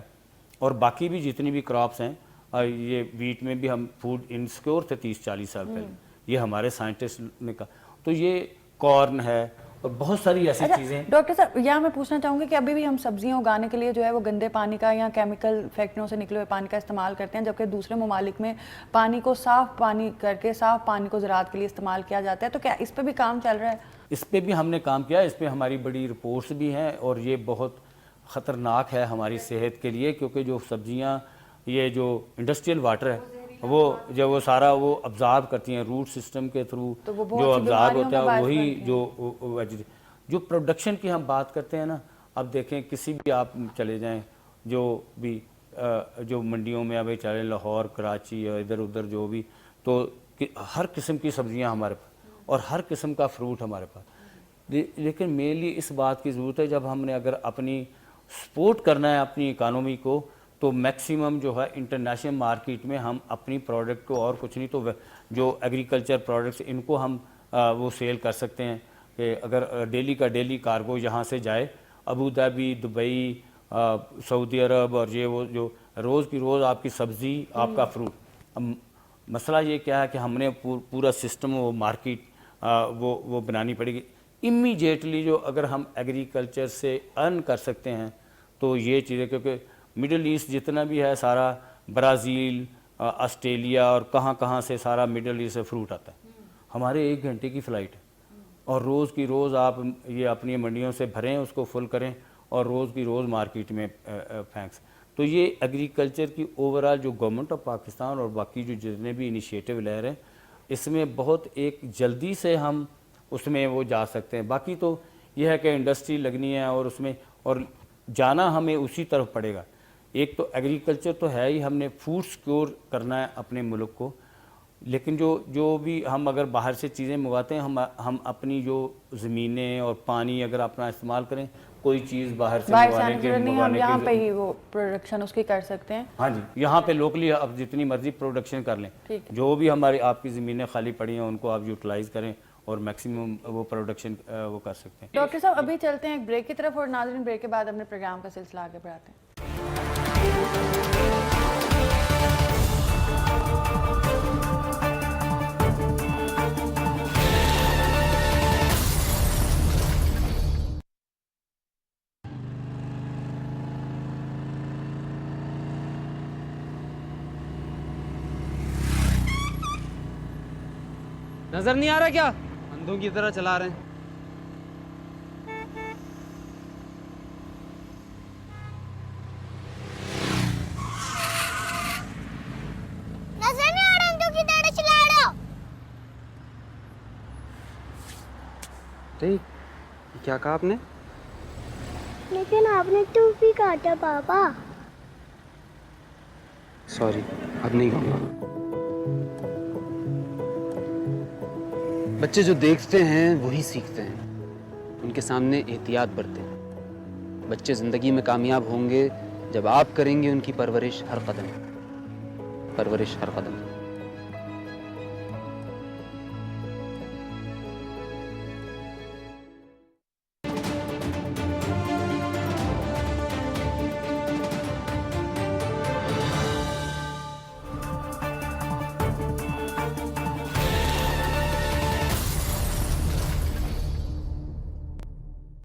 اور باقی بھی جتنی بھی کراپس ہیں, یہ ویٹ میں بھی ہم فوڈ انسیکیور تھے 30-40 سال پہلے, یہ ہمارے سائنٹسٹ نے کہا. تو یہ کارن ہے, اور بہت ساری ایسی چیزیں. ڈاکٹر صاحب یہاں میں پوچھنا چاہوں گی کہ ابھی بھی ہم سبزیاں اگانے کے لیے جو ہے وہ گندے پانی کا یا کیمیکل فیکٹریوں سے نکلے ہوئے پانی کا استعمال کرتے ہیں، جبکہ دوسرے ممالک میں پانی کو صاف پانی کر کے صاف پانی کو زراعت کے لیے استعمال کیا جاتا ہے. تو کیا اس پہ بھی کام چل رہا ہے؟ اس پہ بھی ہم نے کام کیا، اس پہ ہماری بڑی رپورٹس بھی ہیں، اور یہ بہت خطرناک ہے ہماری صحت کے لیے، کیونکہ جو سبزیاں یہ جو انڈسٹریل واٹر ہے وہ جب وہ سارا وہ ابزارب کرتی ہیں روٹ سسٹم کے تھرو، جو ابزارب ہوتا ہے وہی جو پروڈکشن کی ہم بات کرتے ہیں نا. اب دیکھیں کسی بھی آپ چلے جائیں جو بھی جو منڈیوں میں ابھی چلے، لاہور، کراچی اور ادھر ادھر جو بھی، تو ہر قسم کی سبزیاں ہمارے پاس اور ہر قسم کا فروٹ ہمارے پاس. لیکن مینلی اس بات کی ضرورت ہے جب ہم نے اگر اپنی سپورٹ کرنا ہے اپنی اکانومی کو، تو میکسیمم جو ہے انٹرنیشنل مارکیٹ میں ہم اپنی پروڈکٹ کو، اور کچھ نہیں تو جو ایگریکلچر پروڈکٹس ان کو ہم وہ سیل کر سکتے ہیں. کہ اگر ڈیلی کا ڈیلی کارگو یہاں سے جائے ابو ظہبی، دبئی، سعودی عرب، اور یہ وہ جو روز کی روز آپ کی سبزی، آپ کا فروٹ. اب مسئلہ یہ کیا ہے کہ ہم نے پورا سسٹم وہ مارکیٹ وہ بنانی پڑے گی امیجیٹلی. جو اگر ہم ایگریکلچر سے ارن کر سکتے ہیں تو یہ چیزیں، کیونکہ مڈل ایسٹ جتنا بھی ہے سارا برازیل، آسٹریلیا اور کہاں کہاں سے سارا مڈل ایسٹ سے فروٹ آتا ہے. ہمارے 1 گھنٹے کی فلائٹ ہے، اور روز کی روز آپ یہ اپنی منڈیوں سے بھریں، اس کو فل کریں اور روز کی روز مارکیٹ میں پھینکس. تو یہ ایگریکلچر کی اوورآل جو گورنمنٹ آف پاکستان اور باقی جو جتنے بھی انیشیٹو لے رہے ہیں، اس میں بہت ایک جلدی سے ہم اس میں وہ جا سکتے ہیں. باقی تو یہ ہے کہ انڈسٹری لگنی ہے اور اس میں اور جانا ہمیں اسی طرف پڑے گا. ایک تو ایگریکلچر تو ہے ہی، ہم نے فوڈ سیکور کرنا ہے اپنے ملک کو، لیکن جو بھی ہم اگر باہر سے چیزیں منگواتے ہیں، ہم اپنی جو زمینیں اور پانی اگر اپنا استعمال کریں، کوئی چیز باہر سے منگوانے کے ہم یہاں پہ ہی وہ پروڈکشن اس کی کر سکتے ہیں. ہاں جی، یہاں پہ لوکلی اب جتنی مرضی پروڈکشن کر لیں، جو بھی ہماری آپ کی زمینیں خالی پڑی ہیں ان کو آپ یوٹیلائز کریں اور میکسیمم وہ پروڈکشن وہ کر سکتے ہیں. ڈاکٹر صاحب ابھی چلتے ہیں ایک بریک کی طرف، اور ناظرین بریک کے بعد اپنے پروگرام کا سلسلہ آگے بڑھاتے ہیں. نظر نہیں آ رہا کیا؟ اندھوں کی طرح چلا رہے ہیں. نظر نہیں آ رہا اندھوں کی طرح چلا رہا. کیا کہا آپ نے؟ لیکن آپ نے تو بھی کاٹا پاپا. سوری، اب نہیں کہوں گا. بچے جو دیکھتے ہیں وہی سیکھتے ہیں. ان کے سامنے احتیاط برتیں. بچے زندگی میں کامیاب ہوں گے جب آپ کریں گے ان کی پرورش ہر قدم.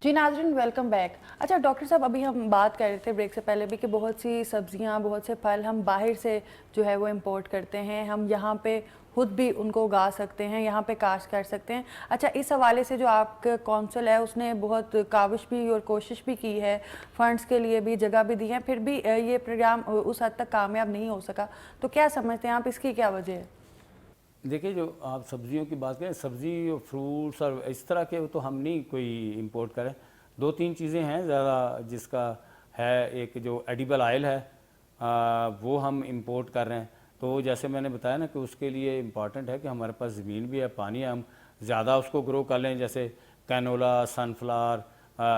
جی ناظرین ویلکم بیک. اچھا ڈاکٹر صاحب، ابھی ہم بات کر رہے تھے بریک سے پہلے بھی کہ بہت سی سبزیاں، بہت سے پھل ہم باہر سے جو ہے وہ امپورٹ کرتے ہیں، ہم یہاں پہ خود بھی ان کو اگا سکتے ہیں، یہاں پہ کاشت کر سکتے ہیں. اچھا اس حوالے سے جو آپ کا کونسل ہے اس نے بہت کاوش بھی اور کوشش بھی کی ہے، فنڈز کے لیے بھی جگہ بھی دی ہے، پھر بھی یہ پروگرام اس حد تک کامیاب نہیں ہو سکا. تو کیا سمجھتے ہیں آپ، اس کی کیا وجہ ہے؟ دیکھیں جو آپ سبزیوں کی بات کریں، سبزی اور فروٹس اور اس طرح کے تو ہم نہیں کوئی امپورٹ کریں. 2-3 چیزیں ہیں زیادہ جس کا ہے. ایک جو ایڈیبل آئل ہے وہ ہم امپورٹ کر رہے ہیں. تو جیسے میں نے بتایا نا کہ اس کے لیے امپورٹنٹ ہے کہ ہمارے پاس زمین بھی ہے، پانی ہے، ہم زیادہ اس کو گرو کر لیں. جیسے کینولا، سن فلاور،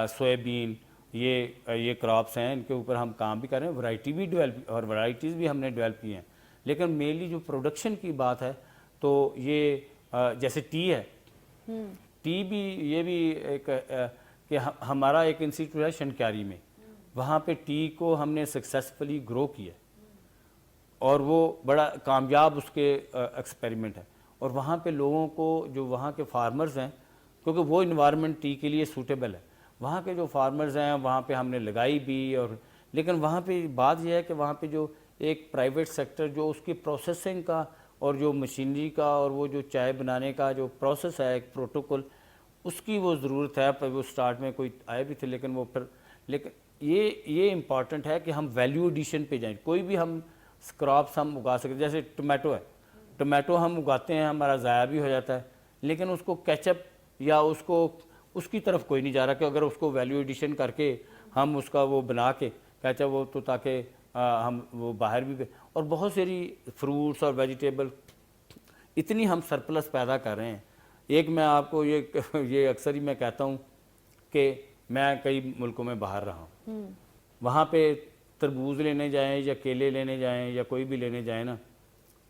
سویا بین، یہ کراپس ہیں، ان کے اوپر ہم کام بھی کر رہے ہیں. ورائٹی بھی ڈیولپ اور ورائٹیز بھی ہم نے ڈیولپ کی ہیں. لیکن مینلی جو پروڈکشن کی بات ہے تو یہ جیسے ٹی ہے، ٹی بھی یہ بھی ایک کہ ہمارا ایک انسٹیٹیوٹ ہے شنکیاری میں، وہاں پہ ٹی کو ہم نے سکسیسفلی گرو کیا اور وہ بڑا کامیاب اس کے ایکسپیریمنٹ ہے. اور وہاں پہ لوگوں کو جو وہاں کے فارمرز ہیں کیونکہ وہ انوائرمنٹ ٹی کے لیے سوٹیبل ہے. وہاں کے جو فارمرز ہیں وہاں پہ ہم نے لگائی بھی, اور لیکن وہاں پہ بات یہ ہے کہ وہاں پہ جو ایک پرائیویٹ سیکٹر جو اس کی پروسیسنگ کا اور جو مشینری کا اور وہ جو چائے بنانے کا جو پروسیس ہے ایک پروٹوکول, اس کی وہ ضرورت ہے. پر وہ سٹارٹ میں کوئی آئے بھی تھے لیکن وہ پھر یہ امپورٹنٹ ہے کہ ہم ویلیو ایڈیشن پہ جائیں. کوئی بھی ہم کراپس ہم اگا سکتے, جیسے ٹمیٹو ہے, ٹمیٹو ہم اگاتے ہیں ہمارا ضائع بھی ہو جاتا ہے, لیکن اس کو کیچپ یا اس کی طرف کوئی نہیں جا رہا کہ اگر اس کو ویلیو ایڈیشن کر کے ہم اس کا وہ بنا کے کیچپ وہ تو تاکہ ہم وہ باہر بھی. اور بہت ساری فروٹس اور ویجیٹیبل اتنی ہم سرپلس پیدا کر رہے ہیں. ایک میں آپ کو یہ اکثر ہی میں کہتا ہوں کہ میں کئی ملکوں میں باہر رہا ہوں, وہاں پہ تربوز لینے جائیں یا کیلے لینے جائیں یا کوئی بھی لینے جائیں نا,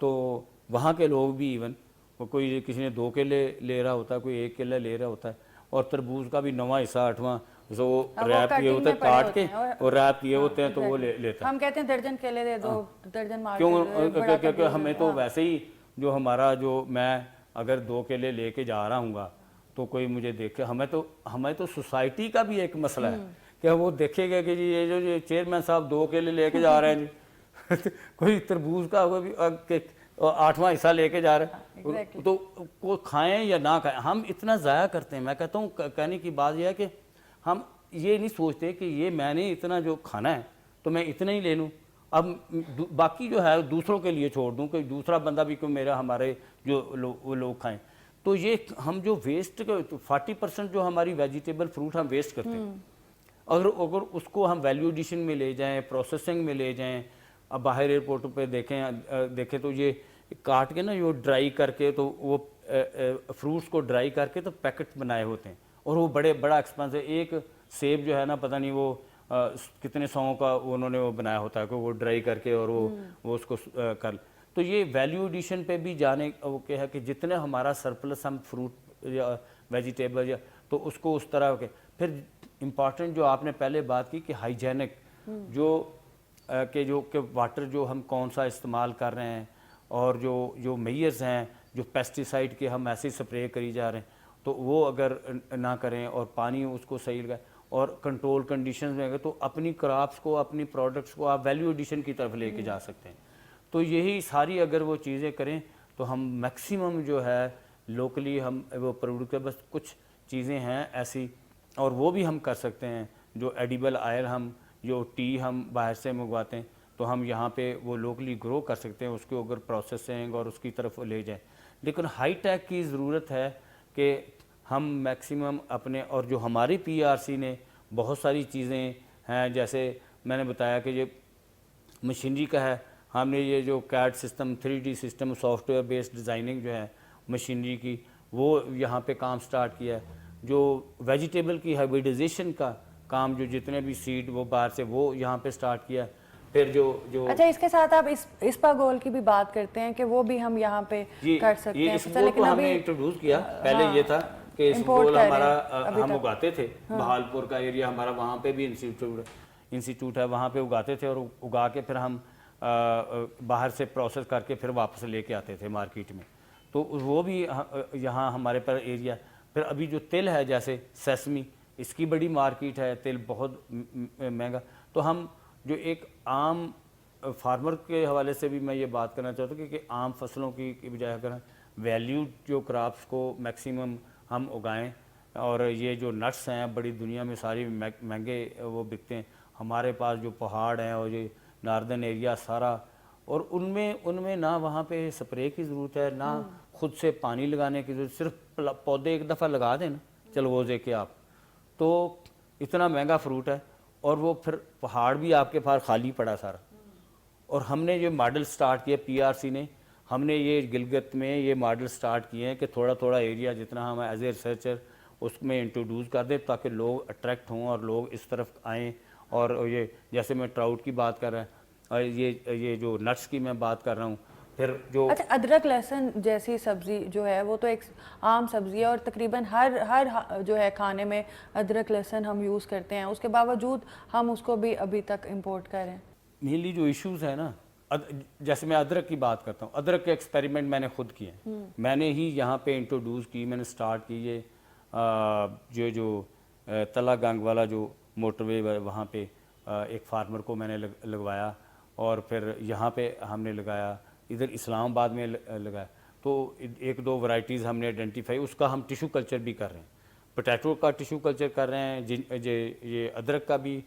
تو وہاں کے لوگ بھی ایون کوئی کسی نے 2 کیلے لے رہا ہوتا ہے, کوئی 1 کیلا لے رہا ہوتا ہے, اور تربوز کا بھی 9واں حصہ 8واں وہ ریپ کیے ہوتے ہیں کاٹ کے اور ریپ کیے ہوتے ہیں تو وہ لیتا ہے. ہم کہتے ہیں درجن کیلے دے دو, درجن مار کیونکہ ہمیں تو ویسے ہی جو ہمارا جو میں اگر 2 کیلے لے کے جا رہا ہوں گا تو کوئی مجھے دیکھے, ہمیں تو سوسائٹی کا بھی ایک مسئلہ ہے کہ وہ دیکھے گا کہ جی یہ جو چیئرمین صاحب 2 کیلے لے کے جا رہے ہیں جی کوئی تربوز کا 8واں حصہ لے کے جا رہے ہیں, تو کو کھائیں یا نہ کھائیں ہم اتنا ضائع کرتے ہیں. میں کہتا ہوں کہنے کی بات یہ ہے کہ ہم یہ نہیں سوچتے کہ یہ میں نے اتنا جو کھانا ہے تو میں اتنا ہی لے لوں, اب باقی جو ہے دوسروں کے لیے چھوڑ دوں, کوئی دوسرا بندہ بھی کوئی میرا ہمارے جو وہ لوگ کھائیں. تو یہ ہم جو ویسٹ 40% جو ہماری ویجیٹیبل فروٹ ہم ویسٹ کرتے ہیں, اگر اس کو ہم ویلیو ایڈیشن میں لے جائیں, پروسیسنگ میں لے جائیں. اب باہر ایئرپورٹ پہ دیکھیں تو یہ کاٹ کے نا جو ڈرائی کر کے تو وہ فروٹس کو ڈرائی کر کے تو پیکٹ بنائے ہوتے ہیں, اور وہ بڑا ایکسپینس ہے. ایک سیب جو ہے نا پتہ نہیں وہ کتنے 100 کا انہوں نے وہ بنایا ہوتا ہے کہ وہ ڈرائی کر کے اور وہ اس کو کر. تو یہ ویلیو ایڈیشن پہ بھی جانے وہ کیا ہے کہ جتنے ہمارا سرپلس ہم فروٹ یا ویجیٹیبل یا تو اس کو اس طرح کے. پھر امپارٹنٹ جو آپ نے پہلے بات کی کہ ہائیجینک جو واٹر جو ہم کون سا استعمال کر رہے ہیں, اور جو میئرز ہیں جو پیسٹیسائڈ کے ہم ایسے سپرے کری جا رہے ہیں تو وہ اگر نہ کریں اور پانی اس کو صحیح لگائیں اور کنٹرول کنڈیشنز میں اگر, تو اپنی کراپس کو اپنی پروڈکٹس کو آپ ویلیو ایڈیشن کی طرف لے کے جا سکتے ہیں. تو یہی ساری اگر وہ چیزیں کریں تو ہم میکسیمم جو ہے لوکلی ہم وہ پروڈکٹ, بس کچھ چیزیں ہیں ایسی اور وہ بھی ہم کر سکتے ہیں. جو ایڈیبل آئل ہم جو ٹی ہم باہر سے منگواتے ہیں تو ہم یہاں پہ وہ لوکلی گرو کر سکتے ہیں, اس کو اگر پروسیسنگ اور اس کی طرف لے جائیں. لیکن ہائی ٹیک کی ضرورت ہے کہ ہم میکسیمم اپنے, اور جو ہماری PRC نے بہت ساری چیزیں ہیں جیسے میں نے بتایا کہ یہ مشینری کا ہے, ہم نے یہ جو CAD system 3D system soft where based designing جو ہے مشینری کی وہ یہاں پہ کام سٹارٹ کیا ہے. جو ویجیٹیبل کی ہائبریڈائزیشن کا کام جو جتنے بھی سیڈ وہ باہر سے وہ یہاں پہ سٹارٹ کیا. پھر جو اچھا اس کے ساتھ آپ اسپا گول کی بھی بات کرتے ہیں کہ وہ بھی ہم یہاں پہ کر سکتے ہیں. یہ اسپول کو ہم نے انٹروڈیوس کیا, پہلے یہ تھا کہ اسپول ہمارا ہم اگاتے تھے, بہالپور کا ایریا ہمارا وہاں پہ بھی انسٹیٹیوٹ ہے, وہاں پہ اگاتے تھے اور اگا کے پھر ہم باہر سے پروسیس کر کے پھر واپس لے کے آتے تھے مارکیٹ میں. تو وہ بھی یہاں ہمارے پر ایریا. پھر ابھی جو تل ہے جیسے سیسمی, اس کی بڑی مارکیٹ ہے, تل بہت مہنگا. تو ہم جو ایک عام فارمر کے حوالے سے بھی میں یہ بات کرنا چاہتا ہوں کہ عام فصلوں کی بجائے اگر ویلیو جو کراپس کو میکسیمم ہم اگائیں, اور یہ جو نٹس ہیں بڑی دنیا میں ساری مہنگے وہ بکتے ہیں, ہمارے پاس جو پہاڑ ہیں اور یہ ناردرن ایریا سارا, اور ان میں نہ وہاں پہ سپرے کی ضرورت ہے نہ خود سے پانی لگانے کی ضرورت, صرف پودے ایک دفعہ لگا دیں نا چلوزے کے آپ, تو اتنا مہنگا فروٹ ہے. اور وہ پھر پہاڑ بھی آپ کے پاس خالی پڑا سارا. اور ہم نے یہ ماڈل سٹارٹ کیا PRC نے, ہم نے یہ گلگت میں یہ ماڈل سٹارٹ کیے ہیں کہ تھوڑا تھوڑا ایریا جتنا ہم ایز اے ریسرچر اس میں انٹروڈیوس کر دیں تاکہ لوگ اٹریکٹ ہوں اور لوگ اس طرف آئیں. اور یہ جیسے میں ٹراؤٹ کی بات کر رہا ہوں, اور یہ جو نٹس کی میں بات کر رہا ہوں. پھر جو اچھا ادرک لہسن جیسی سبزی جو ہے وہ تو ایک عام سبزی ہے اور تقریباً ہر جو ہے کھانے میں ادرک لہسن ہم یوز کرتے ہیں, اس کے باوجود ہم اس کو بھی ابھی تک امپورٹ کر رہے ہیں. مینلی جو ایشوز ہیں نا, جیسے میں ادرک کی بات کرتا ہوں, ادرک کے ایکسپیریمنٹ میں نے خود کیے ہیں, میں نے ہی یہاں پہ انٹروڈیوس کی, میں نے سٹارٹ کی یہ جو تلا گنگ والا جو موٹر وے وہاں پہ ایک فارمر کو میں نے لگوایا، اور پھر یہاں پہ ہم نے لگایا، ادھر اسلام آباد میں لگایا. تو ایک دو ورائٹیز ہم نے آئیڈینٹیفائی، اس کا ہم ٹیشو کلچر بھی کر رہے ہیں، پوٹیٹو کا ٹیشو کلچر کر رہے ہیں، یہ ادرک کا بھی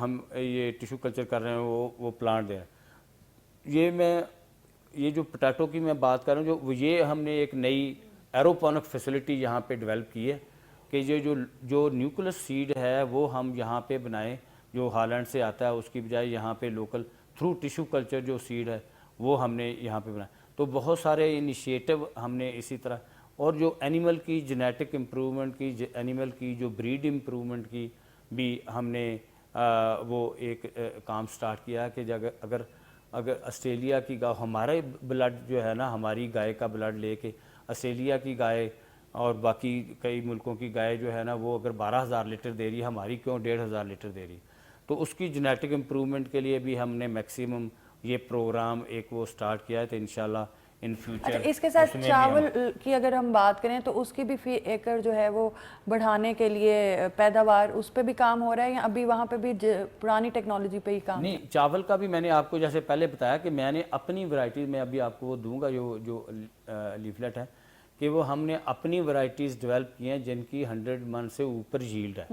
ہم یہ ٹیشو کلچر کر رہے ہیں، وہ پلانٹ دے رہے ہیں. یہ جو پوٹیٹو کی میں بات کر رہا ہوں، یہ ہم نے ایک نئی ایروپونک فیسلٹی یہاں پہ ڈیولپ کی ہے کہ یہ جو نیوکلس سیڈ ہے وہ ہم یہاں پہ بنائیں، جو ہالینڈ سے آتا ہے اس کی بجائے یہاں پہ لوکل تھرو ٹیشو کلچر جو سیڈ ہے وہ ہم نے یہاں پہ بنایا. تو بہت سارے انیشیٹو ہم نے اسی طرح، اور جو اینیمل کی جینیٹک امپرومنٹ کی، اینیمل کی جو بریڈ امپرومنٹ کی بھی ہم نے وہ ایک کام سٹارٹ کیا کہ اگر آسٹریلیا کی گائے، ہمارے بلڈ جو ہے نا، ہماری گائے کا بلڈ لے کے آسٹریلیا کی گائے اور باقی کئی ملکوں کی گائے جو ہے نا، وہ اگر 12,000 لیٹر دے رہی ہے، ہماری کیوں 1,500 لیٹر دے رہی ہے. تو اس کی جینیٹک امپرومنٹ کے لیے بھی ہم نے میکسیمم یہ پروگرام ایک وہ سٹارٹ کیا ہے. تو انشاءاللہ ان فیوچر اس کے ساتھ چاول کی اگر ہم بات کریں تو اس کی بھی فی ایکڑ جو ہے وہ بڑھانے کے لیے پیداوار، اس پہ بھی کام ہو رہا ہے، یا ابھی وہاں پہ بھی پرانی ٹیکنالوجی پہ ہی کام؟ نہیں، چاول کا بھی میں نے آپ کو جیسے پہلے بتایا کہ میں نے اپنی ورائٹیز میں ابھی آپ کو وہ دوں گا جو لیفلیٹ ہے، کہ وہ ہم نے اپنی ورائٹیز ڈیولپ کی ہیں جن کی 100 من سے اوپر ییلڈ ہے.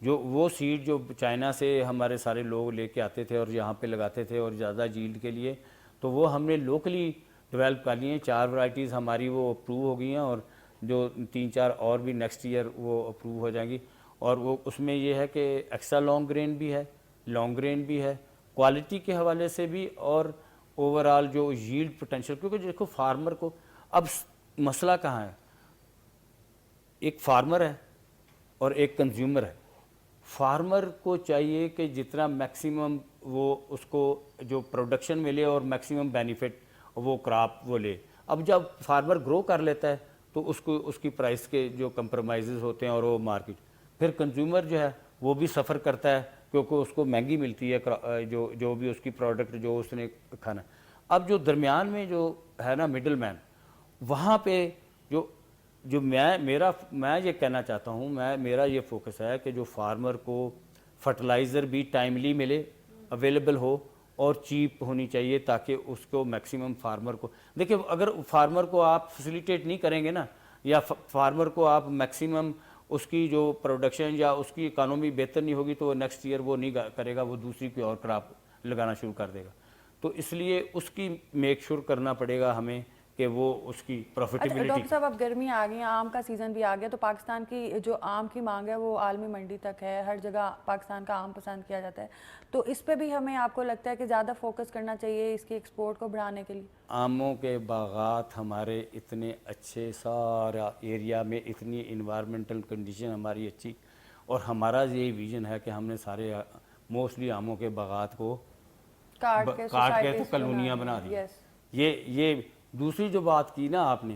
جو وہ سیڈ جو چائنا سے ہمارے سارے لوگ لے کے آتے تھے اور یہاں پہ لگاتے تھے اور زیادہ ییلڈ کے لیے، تو وہ ہم نے لوکلی ڈیولپ کر لی ہیں. 4 ورائٹیز ہماری وہ اپروو ہو گئی ہیں، اور جو 3-4 اور بھی نیکسٹ ایئر وہ اپروو ہو جائیں گی. اور وہ اس میں یہ ہے کہ ایکسٹرا لانگ گرین بھی ہے، لانگ گرین بھی ہے، کوالٹی کے حوالے سے بھی، اور اوورال جو ییلڈ پوٹینشیل. کیونکہ دیکھو فارمر کو اب مسئلہ کہاں ہے، ایک فارمر ہے اور ایک کنزیومر ہے. فارمر کو چاہیے کہ جتنا میکسیمم وہ اس کو جو پروڈکشن ملے اور میکسیمم بینیفٹ وہ کراپ وہ لے. اب جب فارمر گرو کر لیتا ہے تو اس کی پرائس کے جو کمپرومائزز ہوتے ہیں اور وہ مارکیٹ، پھر کنزیومر جو ہے وہ بھی سفر کرتا ہے کیونکہ اس کو مہنگی ملتی ہے جو بھی اس کی پروڈکٹ جو اس نے کھانا. اب جو درمیان میں جو ہے نا مڈل مین، وہاں پہ جو میں یہ کہنا چاہتا ہوں، میرا یہ فوکس ہے کہ جو فارمر کو فرٹیلائزر بھی ٹائملی ملے، اویلیبل ہو اور چیپ ہونی چاہیے، تاکہ اس کو میکسیمم فارمر کو دیکھیں. اگر فارمر کو آپ فیسیلیٹیٹ نہیں کریں گے نا، یا فارمر کو آپ میکسیمم اس کی جو پروڈکشن یا اس کی اکانومی بہتر نہیں ہوگی، تو وہ نیکسٹ ایئر وہ نہیں کرے گا، وہ دوسری کوئی اور کراپ لگانا شروع کر دے گا. تو اس لیے اس کی میک شور کرنا پڑے گا ہمیں کہ وہ اس کی پروفیٹیبلٹی. ڈاکٹر صاحب اب گرمی آ گئی، آم کا سیزن بھی آ گیا، تو پاکستان کی جو آم کی مانگ ہے وہ عالمی منڈی تک ہے، ہر جگہ پاکستان کا آم پسند کیا جاتا ہے. تو اس پہ بھی ہمیں آپ کو لگتا ہے کہ زیادہ فوکس کرنا چاہیے اس کی ایکسپورٹ کو بڑھانے کے لیے؟ آموں کے باغات ہمارے اتنے اچھے، سارا ایریا میں اتنی انوائرمنٹل کنڈیشن ہماری اچھی، اور ہمارا یہی ویژن ہے کہ ہم نے سارے موسٹلی آموں کے باغات کو کاٹ کے تو کالونیاں بنا دی. یہ دوسری جو بات کی نا آپ نے،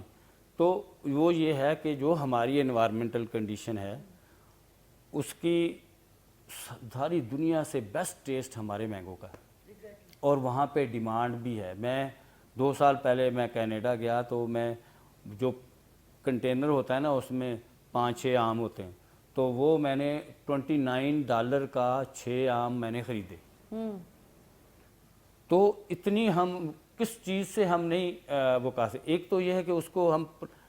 تو وہ یہ ہے کہ جو ہماری انوائرمنٹل کنڈیشن ہے اس کی ساری دنیا سے بیسٹ ٹیسٹ ہمارے مینگو کا ہے، اور وہاں پہ ڈیمانڈ بھی ہے. میں 2 سال پہلے میں کینیڈا گیا، تو میں جو کنٹینر ہوتا ہے نا اس میں 5-6 آم ہوتے ہیں، تو وہ میں نے $29 کا 6 آم میں نے خریدے. تو اتنی ہم کس چیز سے ہم نہیں وہ کہا سکتے. ایک تو یہ ہے کہ اس کو ہم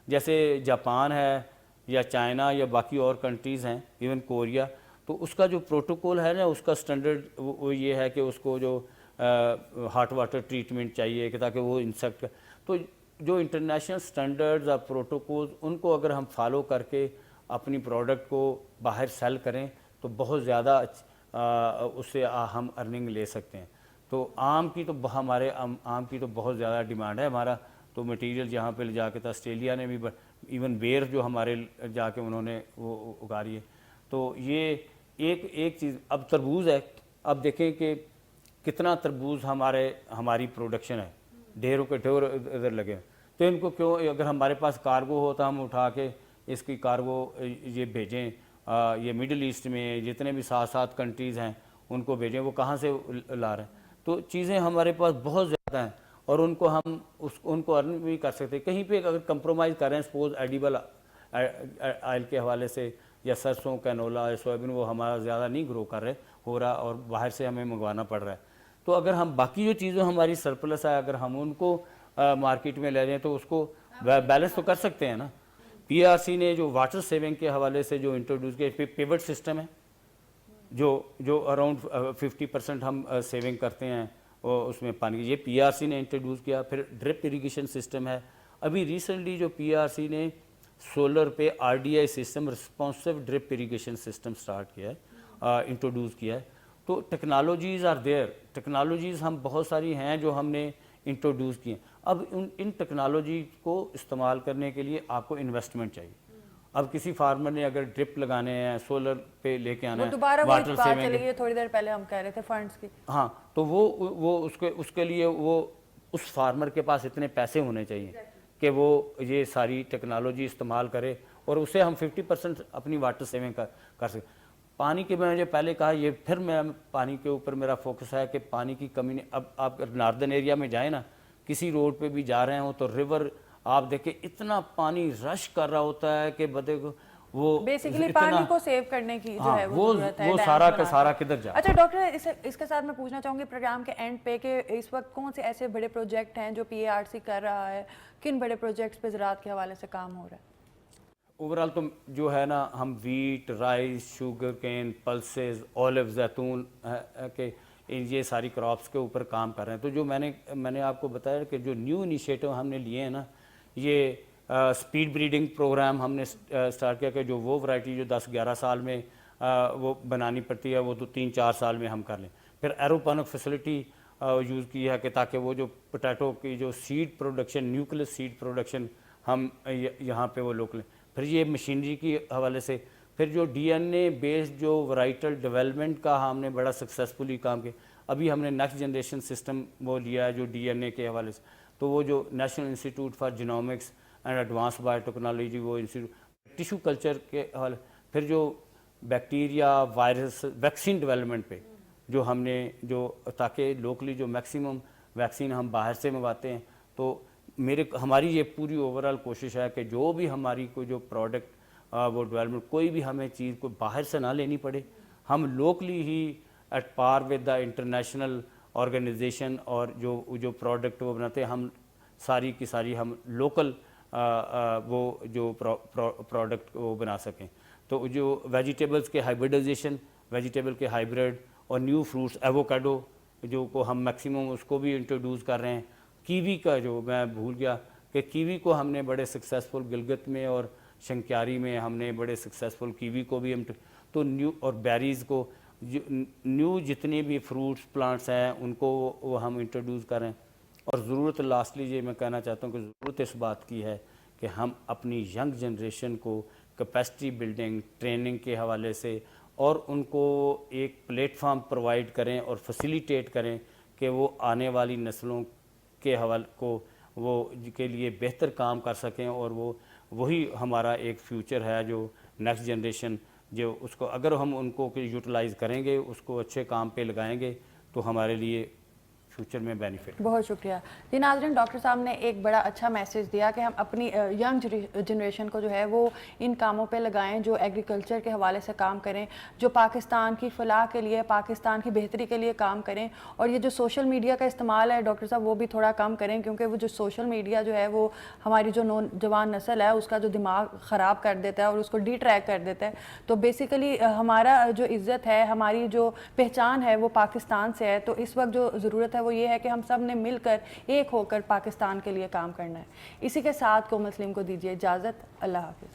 جیسے جاپان ہے یا چائنا یا باقی اور کنٹریز ہیں، ایون کوریا، تو اس کا جو پروٹوکول ہے نا، اس کا سٹینڈرڈ وہ یہ ہے کہ اس کو جو ہاٹ واٹر ٹریٹمنٹ چاہیے کہ تاکہ وہ انسیکٹ. تو جو انٹرنیشنل سٹینڈرڈز اور پروٹوکولز، ان کو اگر ہم فالو کر کے اپنی پروڈکٹ کو باہر سیل کریں تو بہت زیادہ اس سے ہم ارننگ لے سکتے ہیں. تو آم کی تو ہمارے آم کی تو بہت زیادہ ڈیمانڈ ہے. ہمارا تو مٹیریل جہاں پہ لے جا کے تھا، آسٹریلیا نے بھی ایون بیر جو ہمارے جا کے انہوں نے وہ اگا رہی ہے. تو یہ ایک چیز. اب تربوز ہے، اب دیکھیں کہ کتنا تربوز ہماری پروڈکشن ہے، ڈھیروں کے ڈھیر ادھر لگے. تو ان کو کیوں، اگر ہمارے پاس کارگو ہوتا ہم اٹھا کے اس کی کارگو یہ بھیجیں، یہ مڈل ایسٹ میں جتنے بھی 7 کنٹریز ہیں ان کو بھیجیں، وہ کہاں سے لا رہے ہیں. تو چیزیں ہمارے پاس بہت زیادہ ہیں، اور ان کو ہم ان کو ارن بھی کر سکتے. کہیں پہ اگر کمپرومائز کر رہے ہیں، سپوز آئل کے حوالے سے یا سرسوں کینولا یا سویابین وہ ہمارا زیادہ نہیں گرو کر رہے ہو رہا اور باہر سے ہمیں منگوانا پڑ رہا ہے. تو اگر ہم باقی جو چیزیں ہماری سرپلس ہے اگر ہم ان کو مارکیٹ میں لے رہے ہیں تو اس کو بیلنس تو کر سکتے ہیں نا. پی آر سی نے جو واٹر سیونگ کے حوالے سے جو انٹروڈیوس کیا پیوٹ سسٹم ہے جو اراؤنڈ 50% ہم سیونگ کرتے ہیں اس میں پانی کی, یہ پی آر سی نے انٹروڈیوس کیا. پھر ڈرپ اریگیشن سسٹم ہے. ابھی ریسنٹلی جو پی آر سی نے سولر پہ R D I system responsive drip irrigation system start کیا ہے, انٹروڈیوس کیا ہے. تو ٹیکنالوجیز آر دیئر, ٹیکنالوجیز ہم بہت ساری ہیں جو ہم نے انٹروڈیوس کی ہیں. اب ان ٹیکنالوجی کو استعمال کرنے کے لیے آپ کو انویسٹمنٹ چاہیے. اب کسی فارمر نے اگر ڈرپ لگانے ہیں سولر پہ لے کے آنا ہے دوبارہ وہی بات چلی گئی تھوڑی دیر پہلے ہم کہہ رہے تھے فنڈز کی. ہاں تو وہ اس کے لیے وہ اس فارمر کے پاس اتنے پیسے ہونے چاہیے کہ وہ یہ ساری ٹیکنالوجی استعمال کرے اور اسے ہم 50% اپنی واٹر سیونگ کر سکیں. پانی کے میں نے پہلے کہا یہ پھر میں پانی کے اوپر میرا فوکس ہے کہ پانی کی کمی نہیں. اب آپ ناردرن ایریا میں جائیں نا, کسی روڈ پہ بھی جا رہے ہوں تو ریور آپ دیکھیں اتنا پانی رش کر رہا ہوتا ہے کہ بدے کو وہ بیسیکلی پانی کو سیو کرنے کی جو ہے وہ سارا کا سارا کدھر جائے. اچھا ڈاکٹر, اس کے ساتھ میں پوچھنا چاہوں گی پروگرام کے اینڈ پہ کہ اس وقت کون سے ایسے بڑے پروجیکٹ ہیں جو پی آر سی کر رہا ہے, کن بڑے پروجیکٹس پہ زراعت کے حوالے سے کام ہو رہا ہے؟ اوورال تو جو ہے نا ہم wheat, rice, sugar cane, pulses, olive, زیتون کہ یہ ساری کراپس کے اوپر کام کر رہے ہیں. تو جو میں نے آپ کو بتایا کہ جو نیو انیشیٹو ہم نے لیے ہیں نا, یہ سپیڈ بریڈنگ پروگرام ہم نے سٹارٹ کیا کہ جو وہ ورائٹی جو 10-11 سال میں وہ بنانی پڑتی ہے وہ تو 3-4 سال میں ہم کر لیں. پھر ایروپونک فیسلٹی یوز کی ہے کہ تاکہ وہ جو پوٹیٹو کی جو seed production, nucleus seed production ہم یہاں پہ وہ لوک لیں. پھر یہ مشینری کی حوالے سے پھر جو ڈی این اے بیسڈ جو ورائٹل ڈیولپمنٹ کا ہم نے بڑا سکسیزفلی کام کیا. ابھی ہم نے نیکسٹ جنریشن سسٹم وہ لیا ہے جو ڈی این اے کے حوالے سے. تو وہ جو national institute for genomics and advance bio technology وہ انسٹیٹیوٹ ٹیشو کلچر کے حوالے, پھر جو بیکٹیریا وائرس ویکسین ڈیولپمنٹ پہ جو ہم نے جو تاکہ لوکلی جو میکسیمم ویکسین ہم باہر سے منگواتے ہیں. تو ہماری یہ پوری اوورال کوشش ہے کہ جو بھی ہماری کوئی جو پروڈکٹ وہ ڈیولپمنٹ کوئی بھی ہمیں چیز کو باہر سے نہ لینی پڑے, ہم لوکلی ہی at par with the international organization اور جو پروڈکٹ وہ بناتے ہیں ہم ساری کی ساری ہم لوکل وہ جو پروڈکٹ وہ بنا سکیں. تو جو ویجیٹیبلز کے ہائبریڈائزیشن, ویجیٹیبل کے ہائبریڈ اور نیو فروٹس, ایووکیڈو جو کو ہم میکسیمم اس کو بھی انٹروڈیوس کر رہے ہیں. کیوی کا جو میں بھول گیا کہ کیوی کو ہم نے بڑے سکسیزفل گلگت میں اور شنکیاری میں ہم نے بڑے سکسیزفل کیوی کو بھی ہم تو نیو اور بیریز کو نیو جتنے بھی فروٹس پلانٹس ہیں ان کو وہ ہم انٹروڈیوس کر رہے ہیں. اور ضرورت لاسٹلی یہ میں کہنا چاہتا ہوں کہ ضرورت اس بات کی ہے کہ ہم اپنی ینگ جنریشن کو کیپیسٹی بلڈنگ ٹریننگ کے حوالے سے اور ان کو ایک پلیٹ فارم پرووائڈ کریں اور فیسیلیٹیٹ کریں کہ وہ آنے والی نسلوں کے حوالے کو وہ کے لیے بہتر کام کر سکیں. اور وہی ہمارا ایک فیوچر ہے جو نیکسٹ جنریشن جو اس کو اگر ہم ان کو یوٹیلائز کریں گے, اس کو اچھے کام پہ لگائیں گے تو ہمارے لیے فیوچر میں بینیفٹ. بہت شکریہ جی. ناظرین, ڈاکٹر صاحب نے ایک بڑا اچھا میسیج دیا کہ ہم اپنی ینگ جنریشن کو جو ہے وہ ان کاموں پہ لگائیں جو ایگریکلچر کے حوالے سے کام کریں, جو پاکستان کی فلاح کے لیے پاکستان کی بہتری کے لیے کام کریں. اور یہ جو سوشل میڈیا کا استعمال ہے ڈاکٹر صاحب وہ بھی تھوڑا کم کریں, کیونکہ وہ جو سوشل میڈیا جو ہے وہ ہماری جو نوجوان نسل ہے اس کا جو دماغ خراب کر دیتا ہے اور اس کو ڈی ٹریک کر دیتا ہے. تو بیسیکلی ہمارا جو عزت ہے, ہماری جو پہچان ہے وہ پاکستان سے ہے. تو اس وقت جو ضرورت ہے وہ یہ ہے کہ ہم سب نے مل کر ایک ہو کر پاکستان کے لیے کام کرنا ہے. اسی کے ساتھ کومل سلیم کو دیجیے اجازت. اللہ حافظ.